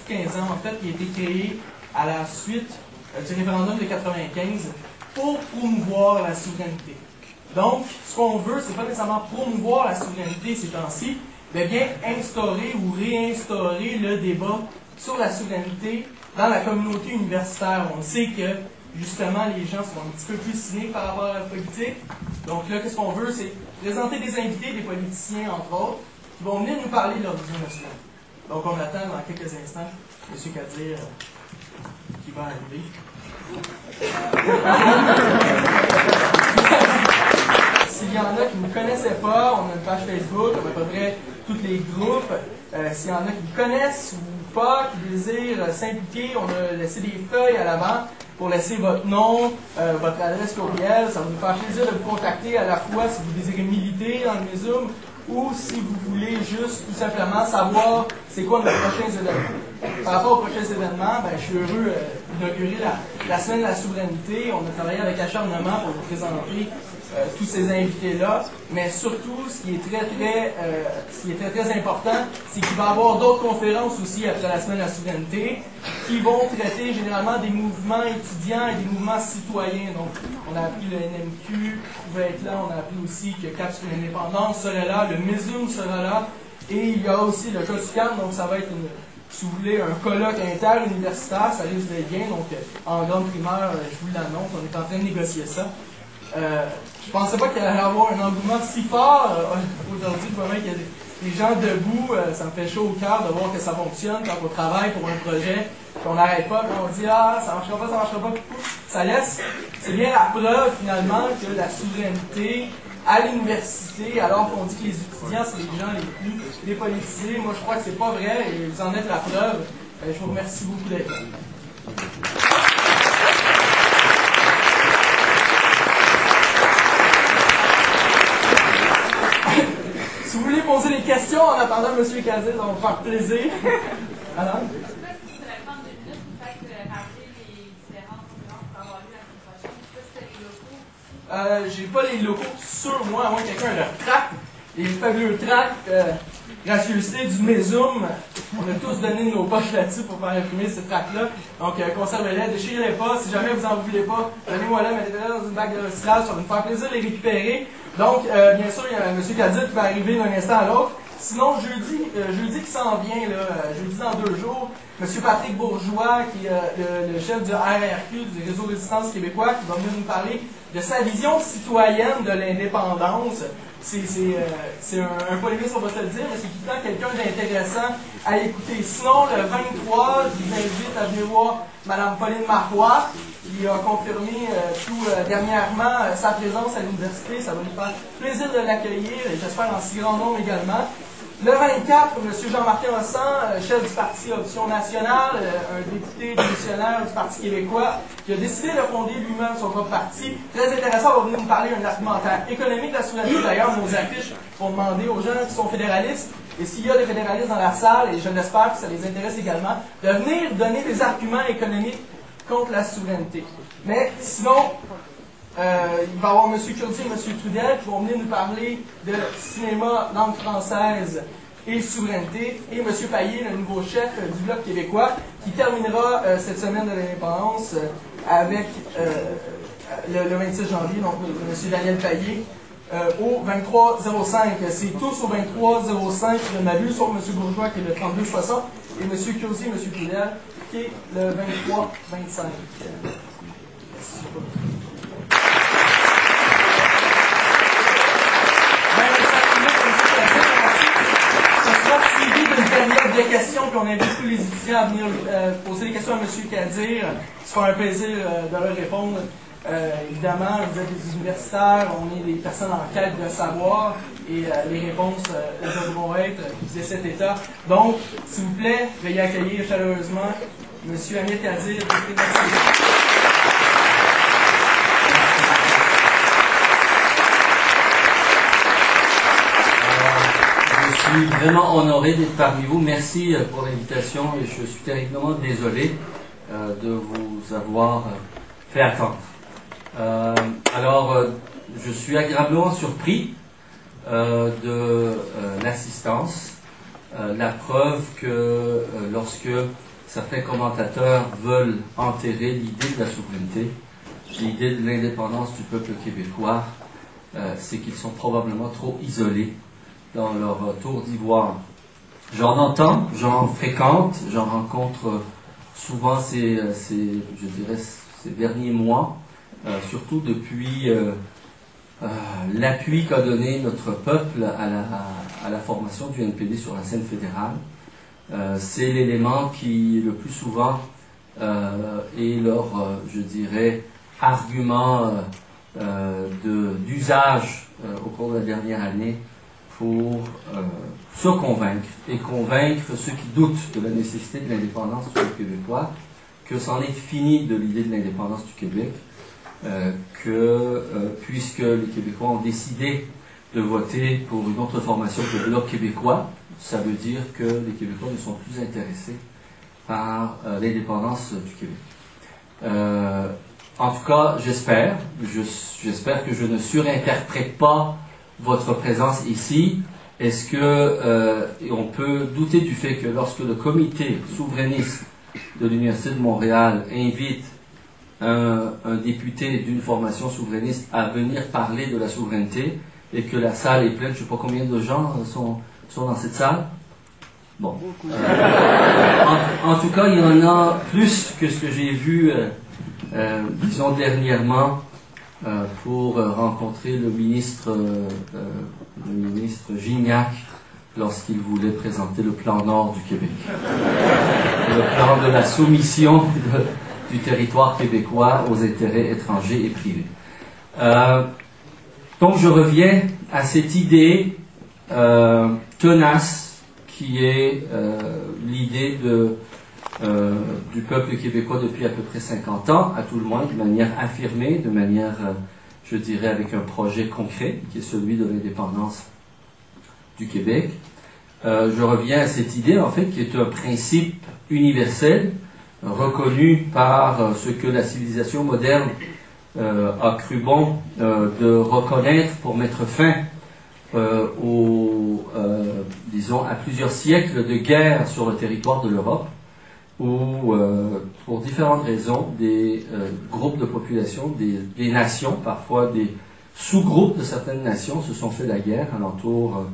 15 ans, en fait, qui a été créé à la suite du référendum de 95 pour promouvoir la souveraineté. Donc, ce qu'on veut, c'est pas nécessairement promouvoir la souveraineté ces temps-ci, mais bien instaurer ou réinstaurer le débat sur la souveraineté dans la communauté universitaire. On sait que, justement, les gens sont un petit peu plus cyniques par rapport à la politique. Donc là, qu'est-ce qu'on veut, c'est présenter des invités, des politiciens, entre autres, qui vont venir nous parler de leur vision nationale. Donc, on attend dans quelques instants M. Kadir qui va arriver. S'il y en a qui ne me connaissaient pas, on a une page Facebook, on a à peu près tous les groupes. S'il y en a qui me connaissent ou pas, qui désirent s'impliquer, on a laissé des feuilles à l'avant pour laisser votre nom, votre adresse courriel. Ça va nous faire plaisir de vous contacter à la fois si vous désirez militer dans le MÉSUM ou si vous voulez juste tout simplement savoir c'est quoi nos prochains événements. Par rapport aux prochains événements, je suis heureux d'inaugurer la semaine de la souveraineté. On a travaillé avec acharnement pour vous présenter tous ces invités-là, mais surtout, ce qui est très important, c'est qu'il va y avoir d'autres conférences aussi après la semaine de la souveraineté qui vont traiter généralement des mouvements étudiants et des mouvements citoyens. Donc, on a appris le NMQ va être là, on a appris aussi que Cap sur l'indépendance serait là, le MÉSUM sera là, et il y a aussi le COSUCAM, donc ça va être si vous voulez, un colloque interuniversitaire, ça risque d'être bien, donc en grande primaire, je vous l'annonce, on est en train de négocier ça. Je pensais pas qu'il allait y avoir un engouement si fort aujourd'hui, vraiment qu'il y a des gens debout, ça me fait chaud au cœur de voir que ça fonctionne quand on travaille pour un projet, qu'on n'arrête pas, quand on dit ah ça marchera pas, ça laisse. C'est bien la preuve finalement que la souveraineté à l'université, alors qu'on dit que les étudiants c'est les gens les plus dépolitisés, moi je crois que c'est pas vrai et vous en êtes la preuve. Je vous remercie beaucoup d'être là. Si vous voulez poser des questions en attendant M. Kadir, ça va me faire plaisir. Alors? J'ai pas les locaux sur moi, à moins que quelqu'un le traque. Les fabuleux tracts, gracieuseté du MÉSUM. On a tous donné de nos poches là-dessus pour faire imprimer ces tracts-là. Donc, conservez-les, déchirez-les pas. Si jamais vous en voulez pas, donnez-moi là, mettez-les dans une bague de recyclage. Ça va nous faire plaisir de les récupérer. Donc, bien sûr, il y a M. Kadir qui va arriver d'un instant à l'autre. Sinon, jeudi qui s'en vient, là, jeudi dans 2 jours, M. Patrick Bourgeois, qui est le chef du RRQ, du Réseau Résistance québécois, qui va venir nous parler de sa vision citoyenne de l'indépendance. C'est un polémiste, on va se le dire, mais c'est tout le temps quelqu'un d'intéressant à écouter. Sinon, le 23, je vous invite à venir voir Mme Pauline Marois, qui a confirmé dernièrement sa présence à l'université. Ça va nous faire plaisir de l'accueillir et j'espère en si grand nombre également. Le 24, M. Jean-Marc Rossan, chef du Parti Option Nationale, un député démissionnaire du Parti québécois, qui a décidé de fonder lui-même son propre parti. Très intéressant, on va venir nous parler d'un argumentaire économique de la souveraineté. D'ailleurs, nos affiches vont demander aux gens qui sont fédéralistes, et s'il y a des fédéralistes dans la salle, et je l'espère que ça les intéresse également, de venir donner des arguments économiques contre la souveraineté. Mais sinon, il va y avoir M. Curti et M. Trudel qui vont venir nous parler de cinéma, langue française et souveraineté. Et M. Payet, le nouveau chef du Bloc québécois, qui terminera cette semaine de l'indépendance avec le 26 janvier, donc M. Daniel Payet, au 23-05. C'est tous au 23-05 de ma vue, sauf M. Bourgeois qui est le 32-60, et M. Curti et M. Trudel qui est le 23-25. Suivi d'une période de questions, puis on invite tous les étudiants à venir poser des questions à M. Kadir. Ce sera un plaisir de leur répondre. Évidemment, vous êtes des universitaires, on est des personnes en quête de savoir, et les réponses devront être de cet état. Donc, s'il vous plaît, veuillez accueillir chaleureusement M. Amir Kadir, député de la Je suis vraiment honoré d'être parmi vous. Merci pour l'invitation et je suis terriblement désolé de vous avoir fait attendre. Je suis agréablement surpris de l'assistance. La preuve que lorsque certains commentateurs veulent enterrer l'idée de la souveraineté, l'idée de l'indépendance du peuple québécois, c'est qu'ils sont probablement trop isolés dans leur tour d'ivoire. J'en entends, j'en fréquente, j'en rencontre souvent ces derniers mois, surtout depuis l'appui qu'a donné notre peuple à la formation du NPD sur la scène fédérale. C'est l'élément qui, le plus souvent, est leur, argument d'usage au cours de la dernière année pour se convaincre et convaincre ceux qui doutent de la nécessité de l'indépendance du peuple québécois, que c'en est fini de l'idée de l'indépendance du Québec, puisque les Québécois ont décidé de voter pour une autre formation que le Bloc québécois, ça veut dire que les Québécois ne sont plus intéressés par l'indépendance du Québec. En tout cas, j'espère que je ne surinterprète pas votre présence ici. Est-ce que on peut douter du fait que lorsque le comité souverainiste de l'Université de Montréal invite un député d'une formation souverainiste à venir parler de la souveraineté et que la salle est pleine, je ne sais pas combien de gens sont dans cette salle? Bon. En tout cas, il y en a plus que ce que j'ai vu, disons, dernièrement, pour rencontrer le ministre Gignac lorsqu'il voulait présenter le plan Nord du Québec. Le plan de la soumission du territoire québécois aux intérêts étrangers et privés. Donc je reviens à cette idée tenace qui est l'idée du peuple québécois depuis à peu près 50 ans, à tout le moins, de manière affirmée, de manière, je dirais, avec un projet concret, qui est celui de l'indépendance du Québec. Je reviens à cette idée, en fait, qui est un principe universel, reconnu par ce que la civilisation moderne a cru bon de reconnaître pour mettre fin disons, à plusieurs siècles de guerre sur le territoire de l'Europe, où, pour différentes raisons, des groupes de population, des nations, parfois des sous-groupes de certaines nations, se sont fait la guerre alentour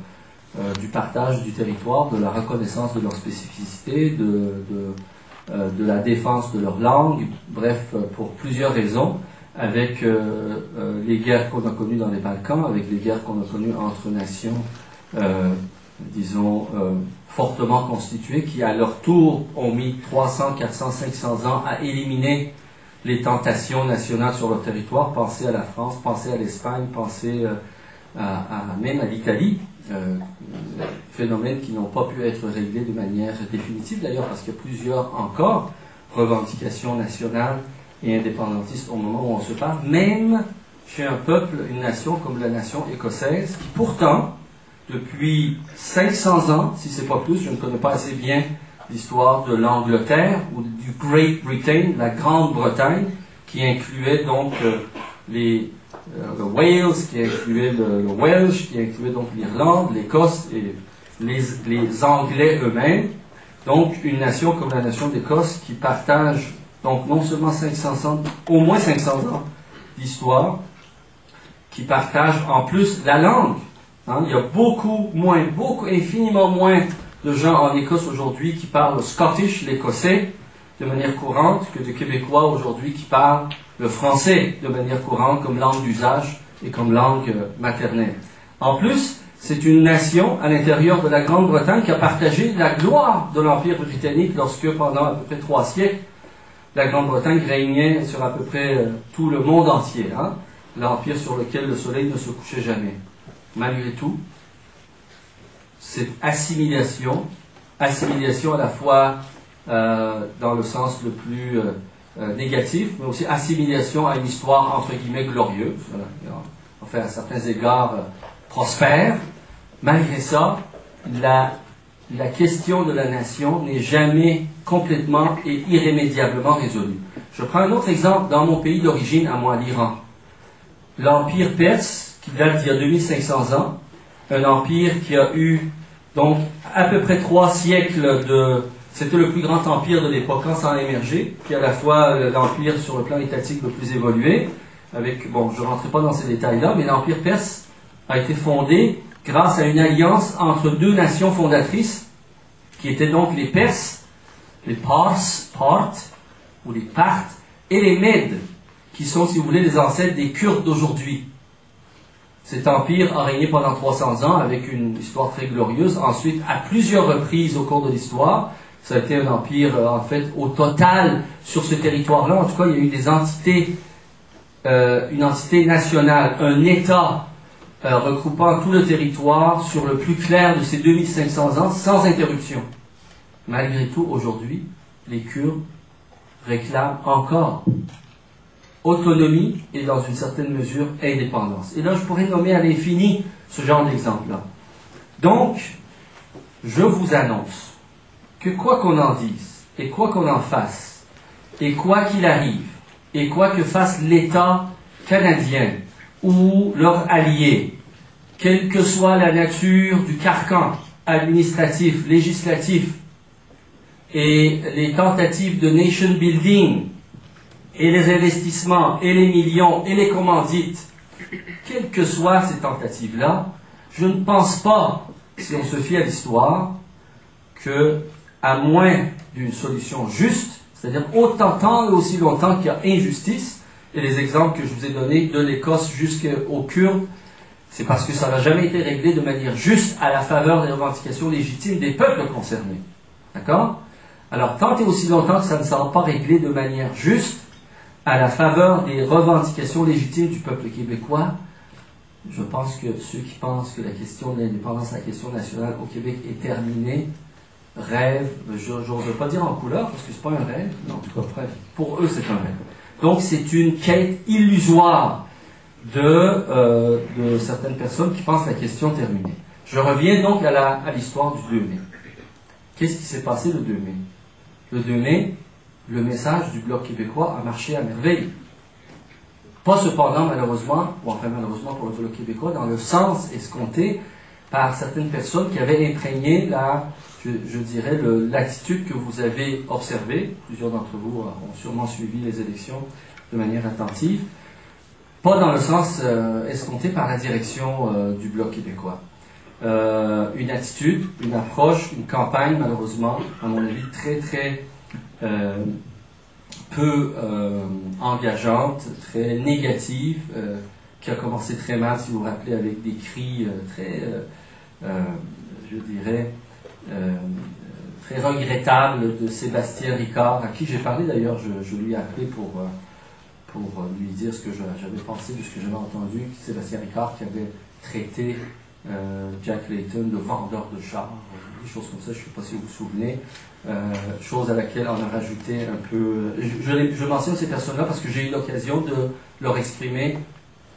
du partage du territoire, de la reconnaissance de leur spécificité, de la défense de leur langue, bref, pour plusieurs raisons, avec les guerres qu'on a connues dans les Balkans, avec les guerres qu'on a connues entre nations, disons, fortement constituées, qui à leur tour ont mis 300, 400, 500 ans à éliminer les tentations nationales sur leur territoire. Pensez à la France, pensez à l'Espagne, pensez même à l'Italie. Phénomènes qui n'ont pas pu être réglés de manière définitive d'ailleurs, parce qu'il y a plusieurs encore revendications nationales et indépendantistes au moment où on se parle, même chez un peuple, une nation comme la nation écossaise, qui pourtant, depuis 500 ans, si c'est pas plus, je ne connais pas assez bien l'histoire de l'Angleterre ou du Great Britain, la Grande-Bretagne, qui incluait donc le Wales, qui incluait le Welsh, qui incluait donc l'Irlande, l'Écosse et les Anglais eux-mêmes. Donc une nation comme la nation d'Écosse qui partage donc non seulement 500 ans, au moins 500 ans d'histoire, qui partage en plus la langue. Il y a infiniment moins de gens en Écosse aujourd'hui qui parlent le Scottish, l'écossais, de manière courante, que de Québécois aujourd'hui qui parlent le français de manière courante comme langue d'usage et comme langue maternelle. En plus, c'est une nation à l'intérieur de la Grande-Bretagne qui a partagé la gloire de l'Empire britannique lorsque, pendant à peu près 3 siècles, la Grande-Bretagne régnait sur à peu près tout le monde entier. L'empire sur lequel le soleil ne se couchait jamais. Malgré tout, cette assimilation à la fois dans le sens le plus négatif, mais aussi assimilation à une histoire entre guillemets glorieuse, enfin à certains égards prospère. Malgré ça, la question de la nation n'est jamais complètement et irrémédiablement résolue. Je prends un autre exemple dans mon pays d'origine, à moi, l'Iran. L'Empire perse, qui date d'il y a 2500 ans, un empire qui a eu donc à peu près 3 siècles C'était le plus grand empire de l'époque quand ça a émergé, qui est à la fois l'empire sur le plan étatique le plus évolué, avec, bon, je ne rentrerai pas dans ces détails-là, mais l'empire perse a été fondé grâce à une alliance entre deux nations fondatrices, qui étaient donc les Perses, les Parthes, ou les Parthes, et les Mèdes, qui sont, si vous voulez, les ancêtres des Kurdes d'aujourd'hui. Cet empire a régné pendant 300 ans avec une histoire très glorieuse. Ensuite, à plusieurs reprises au cours de l'histoire, ça a été un empire, en fait, au total, sur ce territoire-là. En tout cas, il y a eu des entités, une entité nationale, un État regroupant tout le territoire sur le plus clair de ces 2500 ans, sans interruption. Malgré tout, aujourd'hui, les Kurdes réclament encore autonomie et, dans une certaine mesure, indépendance. Et là, je pourrais nommer à l'infini ce genre d'exemple-là. Donc, je vous annonce que quoi qu'on en dise, et quoi qu'on en fasse, et quoi qu'il arrive, et quoi que fasse l'État canadien ou leurs alliés, quelle que soit la nature du carcan administratif, législatif, et les tentatives de nation building, et les investissements, et les millions, et les commandites, quelles que soient ces tentatives-là, je ne pense pas, si on se fie à l'histoire, que, à moins d'une solution juste, c'est-à-dire autant tant et aussi longtemps qu'il y a injustice, et les exemples que je vous ai donnés de l'Écosse jusqu'aux Kurdes, c'est parce que ça n'a jamais été réglé de manière juste à la faveur des revendications légitimes des peuples concernés. D'accord? Alors, tant et aussi longtemps que ça ne sera pas réglé de manière juste, à la faveur des revendications légitimes du peuple québécois, je pense que ceux qui pensent que la question de l'indépendance, la question nationale au Québec est terminée, rêvent, j'ose pas dire en couleur, parce que c'est pas un rêve, en tout cas, pour eux c'est un rêve. Donc c'est une quête illusoire de certaines personnes qui pensent la question terminée. Je reviens donc à l'histoire du 2 mai. Qu'est-ce qui s'est passé le 2 mai? Le 2 mai, le message du Bloc québécois a marché à merveille. Pas cependant, malheureusement, ou enfin malheureusement pour le Bloc québécois, dans le sens escompté par certaines personnes qui avaient imprégné je dirais, l'attitude que vous avez observée. Plusieurs d'entre vous ont sûrement suivi les élections de manière attentive. Pas dans le sens escompté par la direction du Bloc québécois. Une attitude, une approche, une campagne, malheureusement, à mon avis, très très peu engageante, très négative, qui a commencé très mal, si vous vous rappelez, avec des cris très, je dirais, très regrettables de Sébastien Ricard, à qui j'ai parlé d'ailleurs, je lui ai appelé pour lui dire ce que j'avais pensé de ce que j'avais entendu, Sébastien Ricard qui avait traité Jack Layton de vendeur de chars, des choses comme ça, je ne sais pas si vous vous souvenez, chose à laquelle on a rajouté un peu... Je mentionne ces personnes-là parce que j'ai eu l'occasion de leur exprimer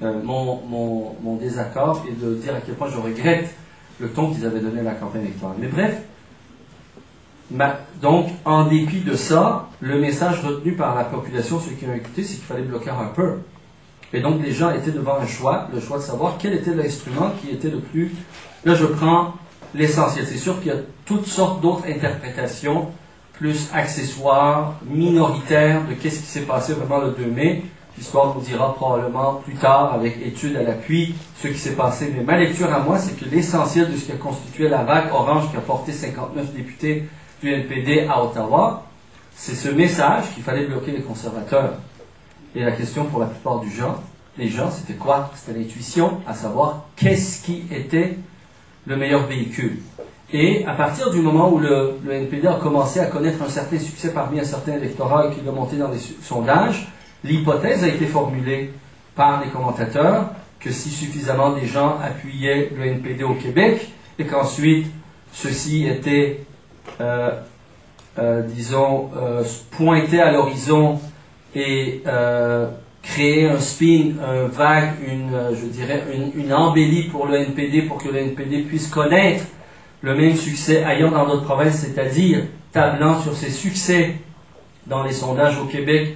mon désaccord et de dire à quel point je regrette le ton qu'ils avaient donné à la campagne électorale. Mais bref, donc en dépit de ça, le message retenu par la population, ceux qui ont écouté, c'est qu'il fallait bloquer Harper. Et donc les gens étaient devant un choix, le choix de savoir quel était l'instrument qui était le plus... Là je prends l'essentiel. C'est sûr qu'il y a toutes sortes d'autres interprétations, plus accessoires, minoritaires, de qu'est-ce qui s'est passé vraiment le 2 mai. L'histoire nous dira probablement plus tard, avec études à l'appui, ce qui s'est passé. Mais ma lecture à moi, c'est que l'essentiel de ce qui a constitué la vague orange qui a porté 59 députés du NPD à Ottawa, c'est ce message qu'il fallait bloquer les conservateurs. Et la question pour la plupart des gens, c'était quoi? C'était l'intuition, à savoir qu'est-ce qui était le meilleur véhicule. Et à partir du moment où le NPD a commencé à connaître un certain succès parmi un certain électorat et qu'il a monté dans les sondages, l'hypothèse a été formulée par les commentateurs que si suffisamment des gens appuyaient le NPD au Québec et qu'ensuite ceux-ci étaient, pointés à l'horizon et créer un spin, un vague, une embellie pour le NPD pour que le NPD puisse connaître le même succès ailleurs dans d'autres provinces, c'est-à-dire tablant sur ses succès dans les sondages au Québec,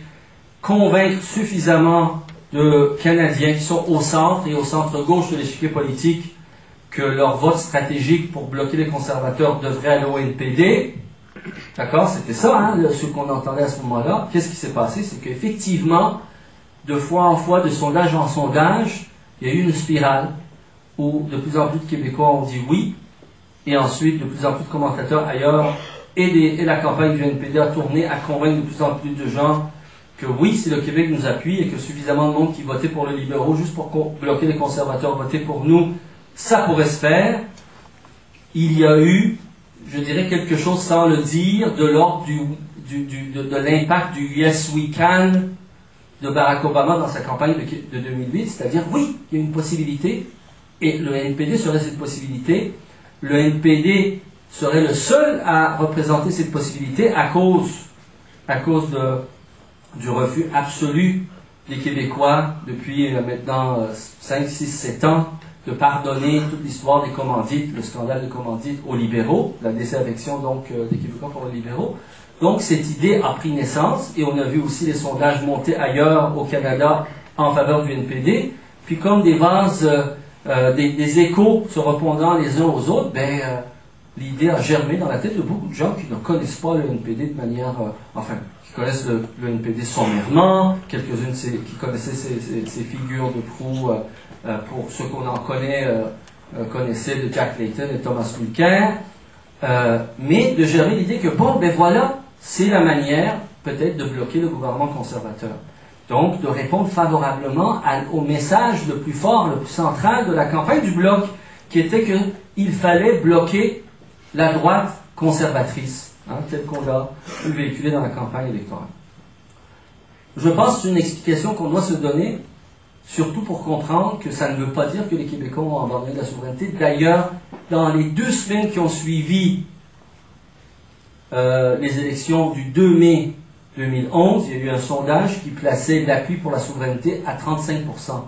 convaincre suffisamment de Canadiens qui sont au centre et au centre-gauche de l'échiquier politique que leur vote stratégique pour bloquer les conservateurs devrait aller au NPD, D'accord? C'était ça, hein, ce qu'on entendait à ce moment-là. Qu'est-ce qui s'est passé? C'est qu'effectivement, de fois en fois, de sondage en sondage, il y a eu une spirale où de plus en plus de Québécois ont dit oui, et ensuite de plus en plus de commentateurs ailleurs, et la campagne du NPD a tourné à convaincre de plus en plus de gens que oui, si le Québec nous appuie et que suffisamment de monde qui votait pour les libéraux juste pour bloquer les conservateurs, voter pour nous, ça pourrait se faire. Il y a eu, je dirais quelque chose sans le dire, de l'ordre de l'impact du Yes We Can de Barack Obama dans sa campagne de 2008, c'est-à-dire oui, il y a une possibilité, et le NPD serait cette possibilité. Le NPD serait le seul à représenter cette possibilité à cause du refus absolu des Québécois depuis maintenant 5, 6, 7 ans de pardonner toute l'histoire des commandites, le scandale des commandites aux libéraux, la désaffection donc des Québécois pour les libéraux. Donc cette idée a pris naissance et on a vu aussi les sondages monter ailleurs au Canada en faveur du NPD. Puis comme des vases, des échos se répondant les uns aux autres, l'idée a germé dans la tête de beaucoup de gens qui ne connaissent pas le NPD de manière... qui connaissent le NPD sommairement, quelques-unes qui connaissaient ces figures de proue, pour ceux qu'on en connaissaient de Jack Layton et Thomas Mulcair, mais de gérer l'idée que voilà, c'est la manière peut-être de bloquer le gouvernement conservateur. Donc de répondre favorablement au message le plus fort, le plus central de la campagne du Bloc, qui était qu'il fallait bloquer la droite conservatrice, telle qu'on l'a véhiculée dans la campagne électorale. Je pense que c'est une explication qu'on doit se donner, surtout pour comprendre que ça ne veut pas dire que les Québécois ont abandonné la souveraineté. D'ailleurs, dans les 2 semaines qui ont suivi les élections du 2 mai 2011, il y a eu un sondage qui plaçait l'appui pour la souveraineté à 35%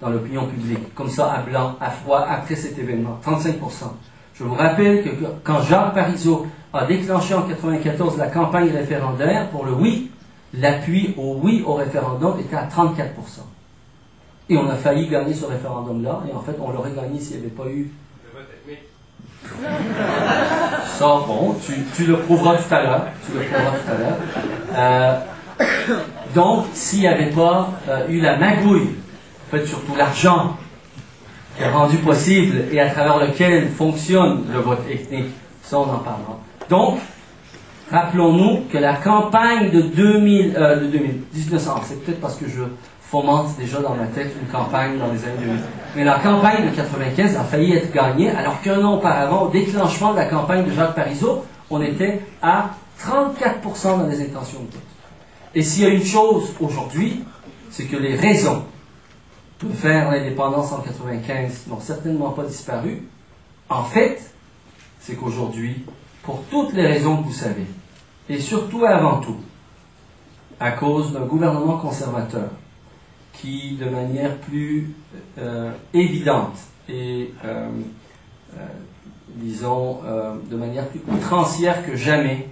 dans l'opinion publique, comme ça à blanc, à froid, après cet événement, 35%. Je vous rappelle que quand Jacques Parizeau a déclenché en 1994 la campagne référendaire pour le oui, l'appui au oui au référendum était à 34%. Et on a failli gagner ce référendum-là, et en fait, on l'aurait gagné s'il n'y avait pas eu... Ça, bon, tu le prouveras tout à l'heure. Donc, s'il n'y avait pas eu la magouille, en fait, surtout l'argent, qui a rendu possible et à travers lequel fonctionne le vote ethnique, ça, on en parlera. Donc, rappelons-nous que la campagne de 1900, c'est peut-être parce que je fomente déjà dans ma tête une campagne dans les années 2000. Mais la campagne de 1995 a failli être gagnée, alors qu'un an auparavant, au déclenchement de la campagne de Jacques Parizeau, on était à 34% dans les intentions de vote. Et s'il y a une chose aujourd'hui, c'est que les raisons de faire l'indépendance en 1995 n'ont certainement pas disparu. En fait, c'est qu'aujourd'hui, pour toutes les raisons que vous savez, et surtout et avant tout, à cause d'un gouvernement conservateur, qui, de manière plus évidente et, disons, de manière plus outrancière que jamais,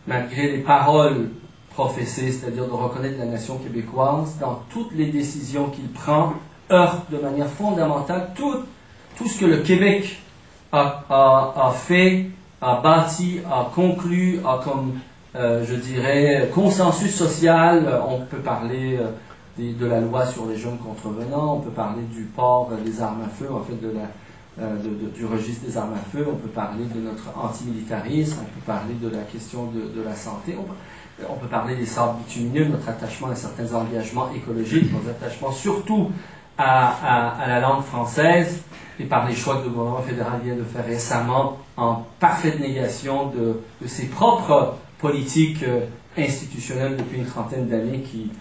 malgré les paroles professées, c'est-à-dire de reconnaître la nation québécoise, dans toutes les décisions qu'il prend, heurte de manière fondamentale tout ce que le Québec a fait, a bâti, a conclu, a comme, je dirais, consensus social. On peut parler... de la loi sur les jeunes contrevenants, on peut parler du port des armes à feu, en fait du registre des armes à feu, on peut parler de notre antimilitarisme, on peut parler de la question de la santé, on peut parler des sables bitumineux, notre attachement à certains engagements écologiques, notre attachement surtout à la langue française, et par les choix que le gouvernement fédéral vient de faire récemment, en parfaite négation de ses propres politiques institutionnelles depuis une trentaine d'années qui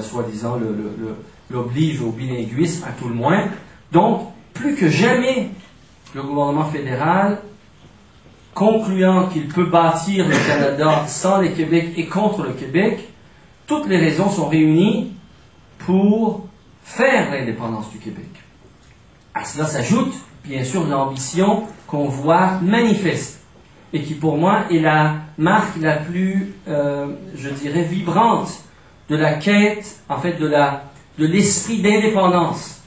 soi-disant l'oblige au bilinguisme à tout le moins. Donc, plus que jamais, le gouvernement fédéral, concluant qu'il peut bâtir le Canada sans le Québec et contre le Québec, toutes les raisons sont réunies pour faire l'indépendance du Québec. À cela s'ajoute, bien sûr, l'ambition qu'on voit manifeste et qui, pour moi, est la marque la plus, je dirais, vibrante de la quête, en fait, de l'esprit d'indépendance,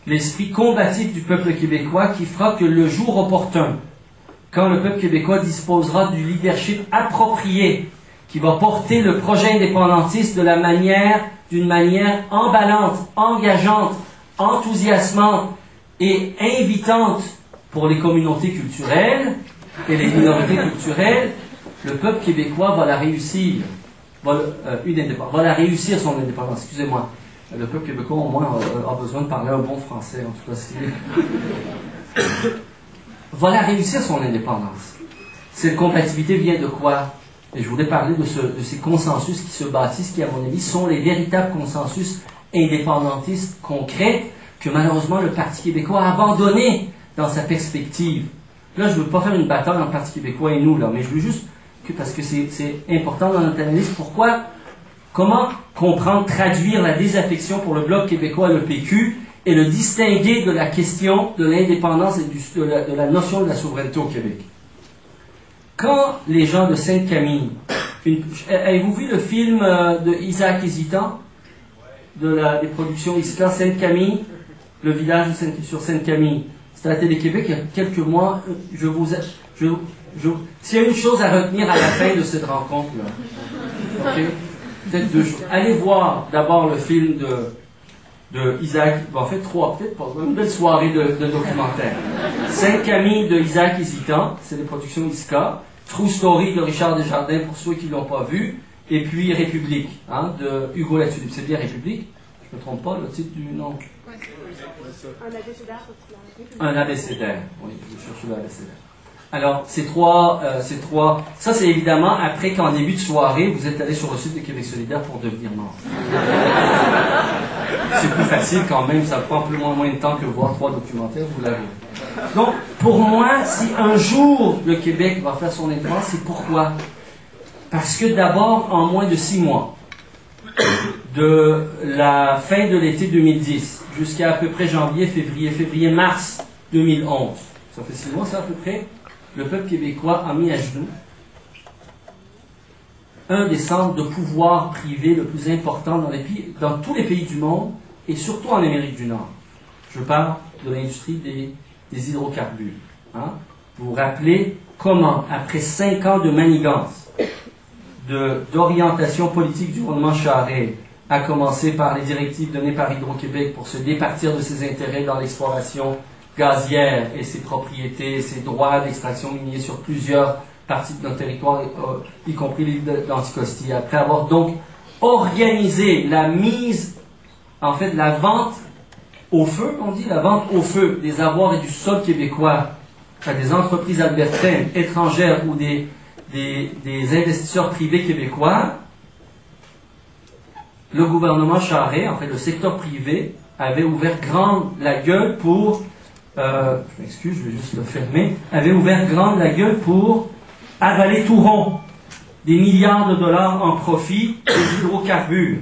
l'esprit combatif du peuple québécois qui fera que le jour opportun, quand le peuple québécois disposera du leadership approprié qui va porter le projet indépendantiste d'une manière emballante, engageante, enthousiasmante et invitante pour les communautés culturelles et les minorités culturelles, le peuple québécois va la réussir. Va la réussir son indépendance. Excusez-moi. Le peuple québécois, au moins, a besoin de parler un bon français, en tout cas. Va la réussir son indépendance. Cette compatibilité vient de quoi? Et je voudrais parler de ces consensus qui se bâtissent, qui, à mon avis, sont les véritables consensus indépendantistes concrets que, malheureusement, le Parti québécois a abandonné dans sa perspective. Là, je ne veux pas faire une bataille entre le Parti québécois et nous, là, mais je veux juste, parce que c'est important dans notre analyse, comment comprendre, traduire la désaffection pour le Bloc québécois et le PQ et le distinguer de la question de l'indépendance et de la notion de la souveraineté au Québec. Quand les gens de Sainte-Camille, avez-vous vu le film de Isaac Hésitant, des productions Isca, Sainte-Camille, le village sur Sainte-Camille? C'était à la Télé-Québec il y a quelques mois. S'il y a une chose à retenir à la fin de cette rencontre-là, okay? Peut-être deux choses. Allez voir d'abord le film de Isaac, en fait trois, peut-être pas, une belle soirée de documentaire. Sainte-Camille de Isaac Hésitant, c'est des productions ISCA. True Story de Richard Desjardins pour ceux qui ne l'ont pas vu. Et puis République, de Hugo Latulippe. C'est bien République? Je ne me trompe pas, le titre du nom. Un abécédaire. Un abécédaire, oui, je cherche l'abécédaire. Alors, ces trois, ça c'est évidemment après qu'en début de soirée, vous êtes allé sur le site de Québec solidaire pour devenir membre. C'est plus facile quand même, ça prend plus ou moins de temps que voir 3 documentaires, vous l'avez. Donc, pour moi, si un jour le Québec va faire son indépendance, c'est pourquoi? Parce que d'abord, en moins de 6 mois, de la fin de l'été 2010 jusqu'à peu près février-mars 2011, ça fait 6 mois ça à peu près, le peuple québécois a mis à genoux un des centres de pouvoir privé le plus important dans tous les pays du monde et surtout en Amérique du Nord. Je parle de l'industrie des hydrocarbures. Vous vous rappelez comment, après 5 ans de manigance, d'orientation politique du gouvernement Charest, à commencer par les directives données par Hydro-Québec pour se départir de ses intérêts dans l'exploration gazière et ses propriétés, ses droits d'extraction minière sur plusieurs parties de notre territoire, y compris l'île d'Anticosti. Après avoir donc organisé la vente au feu, on dit, la vente au feu des avoirs et du sol québécois à des entreprises albertaines, étrangères ou des investisseurs privés québécois, le gouvernement Charest, en fait le secteur privé, avait ouvert grande la gueule pour je m'excuse, je vais juste le fermer, avait ouvert grande la gueule pour avaler tout rond des milliards de dollars en profit des hydrocarbures.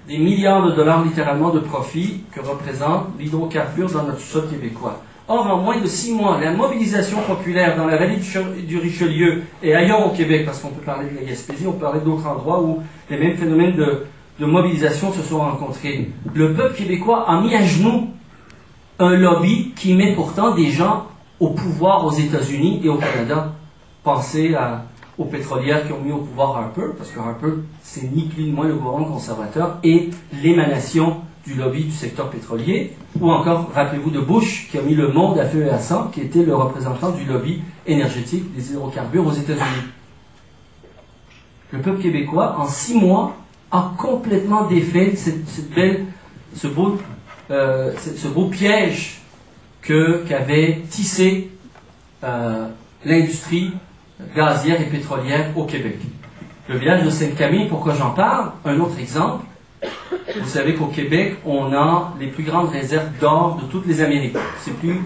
Des milliards de dollars littéralement de profit que représente l'hydrocarbure dans notre sol québécois. Or, en moins de 6 mois, la mobilisation populaire dans la vallée du Richelieu et ailleurs au Québec, parce qu'on peut parler de la Gaspésie, on peut parler d'autres endroits où les mêmes phénomènes de mobilisation se sont rencontrés. Le peuple québécois a mis à genoux un lobby qui met pourtant des gens au pouvoir aux États-Unis et au Canada. Pensez aux pétrolières qui ont mis au pouvoir Harper, parce que Harper, c'est ni plus ni moins le gouvernement conservateur et l'émanation du lobby du secteur pétrolier, ou encore, rappelez-vous de Bush, qui a mis le monde à feu et à sang, qui était le représentant du lobby énergétique des hydrocarbures aux États-Unis. Le peuple québécois, en 6 mois, a complètement défait ce beau piège qu'avait tissé l'industrie gazière et pétrolière au Québec. Le village de Sainte-Camille, pourquoi j'en parle? Un autre exemple. Vous savez qu'au Québec, on a les plus grandes réserves d'or de toutes les Amériques.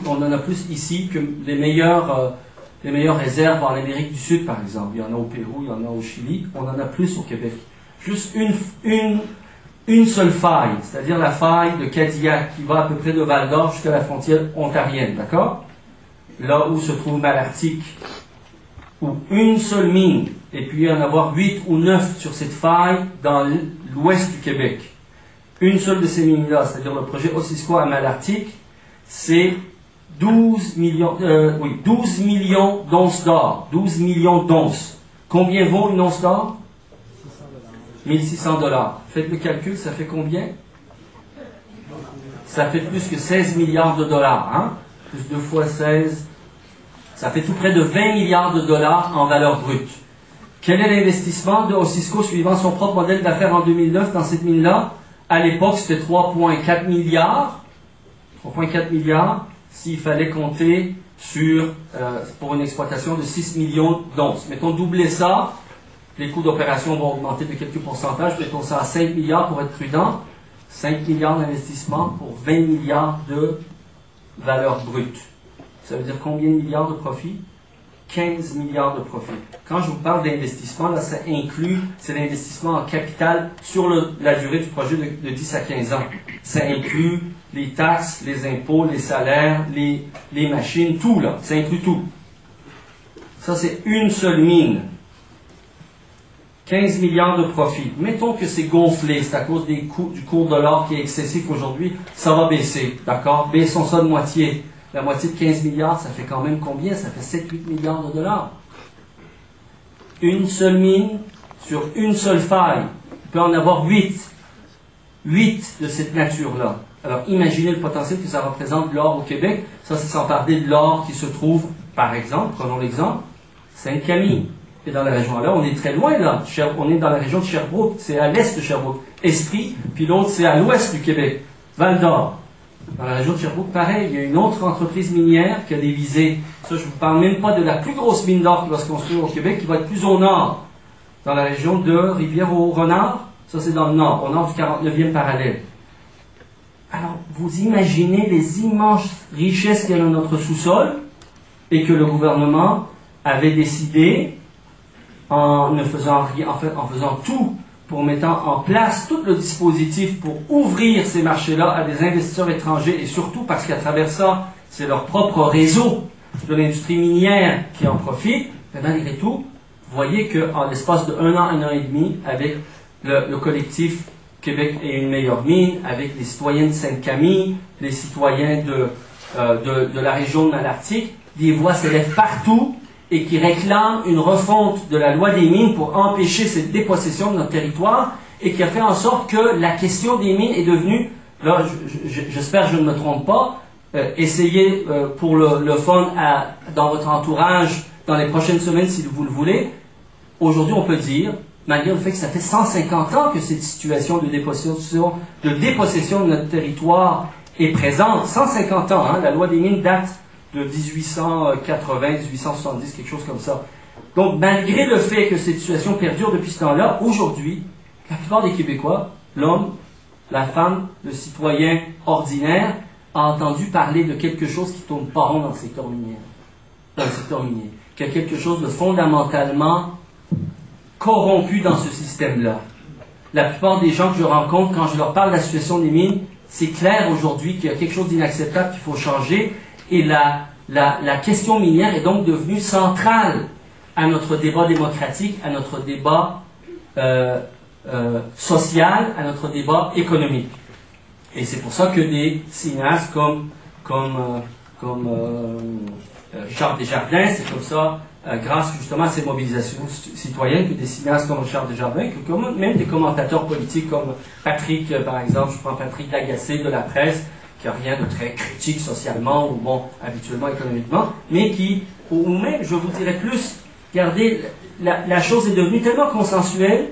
On en a plus ici que les meilleures réserves en Amérique du Sud, par exemple. Il y en a au Pérou, il y en a au Chili. On en a plus au Québec. Juste une seule faille, c'est-à-dire la faille de Cadillac, qui va à peu près de Val-d'Or jusqu'à la frontière ontarienne, d'accord? Là où se trouve Malartic, ou une seule mine, et puis en avoir 8 ou 9 sur cette faille dans l'ouest du Québec. Une seule de ces mines-là, c'est-à-dire le projet Ossisquoi à Malartic, c'est 12 millions d'onces d'or. 12 millions d'onces. Combien vaut une once d'or? 1600 $. Faites le calcul, ça fait combien? Ça fait plus que 16 milliards de dollars. Hein? Plus 2 fois 16, ça fait tout près de 20 milliards de dollars en valeur brute. Quel est l'investissement de Osisko suivant son propre modèle d'affaires en 2009 dans cette mine-là? À l'époque, c'était 3,4 milliards. 3,4 milliards s'il fallait compter sur, pour une exploitation de 6 millions d'onces. Mettons doubler ça, les coûts d'opération vont augmenter de quelques pourcentages, mettons ça à 5 milliards pour être prudent. 5 milliards d'investissement pour 20 milliards de valeur brute. Ça veut dire combien de milliards de profit? 15 milliards de profit. Quand je vous parle d'investissement, là, ça inclut, c'est l'investissement en capital sur la durée du projet de 10 à 15 ans. Ça inclut les taxes, les impôts, les salaires, les machines, tout là. Ça inclut tout. Ça, c'est une seule mine. 15 milliards de profit. Mettons que c'est gonflé, c'est à cause du cours de l'or qui est excessif aujourd'hui, ça va baisser, d'accord? Baissons ça de moitié. La moitié de 15 milliards, ça fait quand même combien? Ça fait 7-8 milliards de dollars. Une seule mine sur une seule faille. Il peut en avoir 8. 8 de cette nature-là. Alors imaginez le potentiel que ça représente l'or au Québec. Ça, c'est sans parler de l'or qui se trouve, par exemple, prenons l'exemple, Sainte-Camille. Et dans la région là, on est très loin là. On est dans la région de Sherbrooke, c'est à l'est de Sherbrooke. Estrie, puis l'autre c'est à l'ouest du Québec. Val-d'Or. Dans la région de Sherbrooke, pareil, il y a une autre entreprise minière qui a des visées. Ça, je ne vous parle même pas de la plus grosse mine d'or qui va se construire au Québec, qui va être plus au nord, dans la région de Rivière-au-Renard. Ça, c'est dans le nord, au nord du 49e parallèle. Alors, vous imaginez les immenses richesses qu'il y a dans notre sous-sol et que le gouvernement avait décidé, en faisant tout pour mettre en place tout le dispositif pour ouvrir ces marchés-là à des investisseurs étrangers et surtout parce qu'à travers ça, c'est leur propre réseau de l'industrie minière qui en profite. Mais malgré tout, vous voyez qu'en l'espace de un an et demi, avec le collectif Québec et une meilleure mine, avec les citoyens de Sainte-Camille, les citoyens de la région de Malartic, des voix s'élèvent partout et qui réclament une refonte de la loi des mines pour empêcher cette dépossession de notre territoire et qui a fait en sorte que la question des mines est devenue, là j'espère que je ne me trompe pas, essayez pour le fun dans votre entourage dans les prochaines semaines si vous le voulez. Aujourd'hui on peut dire, malgré le fait que ça fait 150 ans que cette situation de dépossession de notre territoire est présente, 150 ans, hein, la loi des mines date de 1880, 1870, quelque chose comme ça. Donc, malgré le fait que cette situation perdure depuis ce temps-là, aujourd'hui, la plupart des Québécois, l'homme, la femme, le citoyen ordinaire, a entendu parler de quelque chose qui ne tourne pas rond dans le secteur minier. Qu'il y a quelque chose de fondamentalement corrompu dans ce système-là. La plupart des gens que je rencontre, quand je leur parle de la situation des mines, c'est clair aujourd'hui qu'il y a quelque chose d'inacceptable qu'il faut changer. Et la question minière est donc devenue centrale à notre débat démocratique, à notre débat social, à notre débat économique. Et c'est pour ça que des cinéastes comme Richard Desjardins, c'est comme ça, grâce justement à ces mobilisations citoyennes, que des cinéastes comme Richard Desjardins, que même des commentateurs politiques comme Patrick, par exemple, je prends Patrick Lagacé de La Presse, qui n'a rien de très critique socialement ou bon, habituellement économiquement, mais qui, ou même, je vous dirais plus, regardez, la chose est devenue tellement consensuelle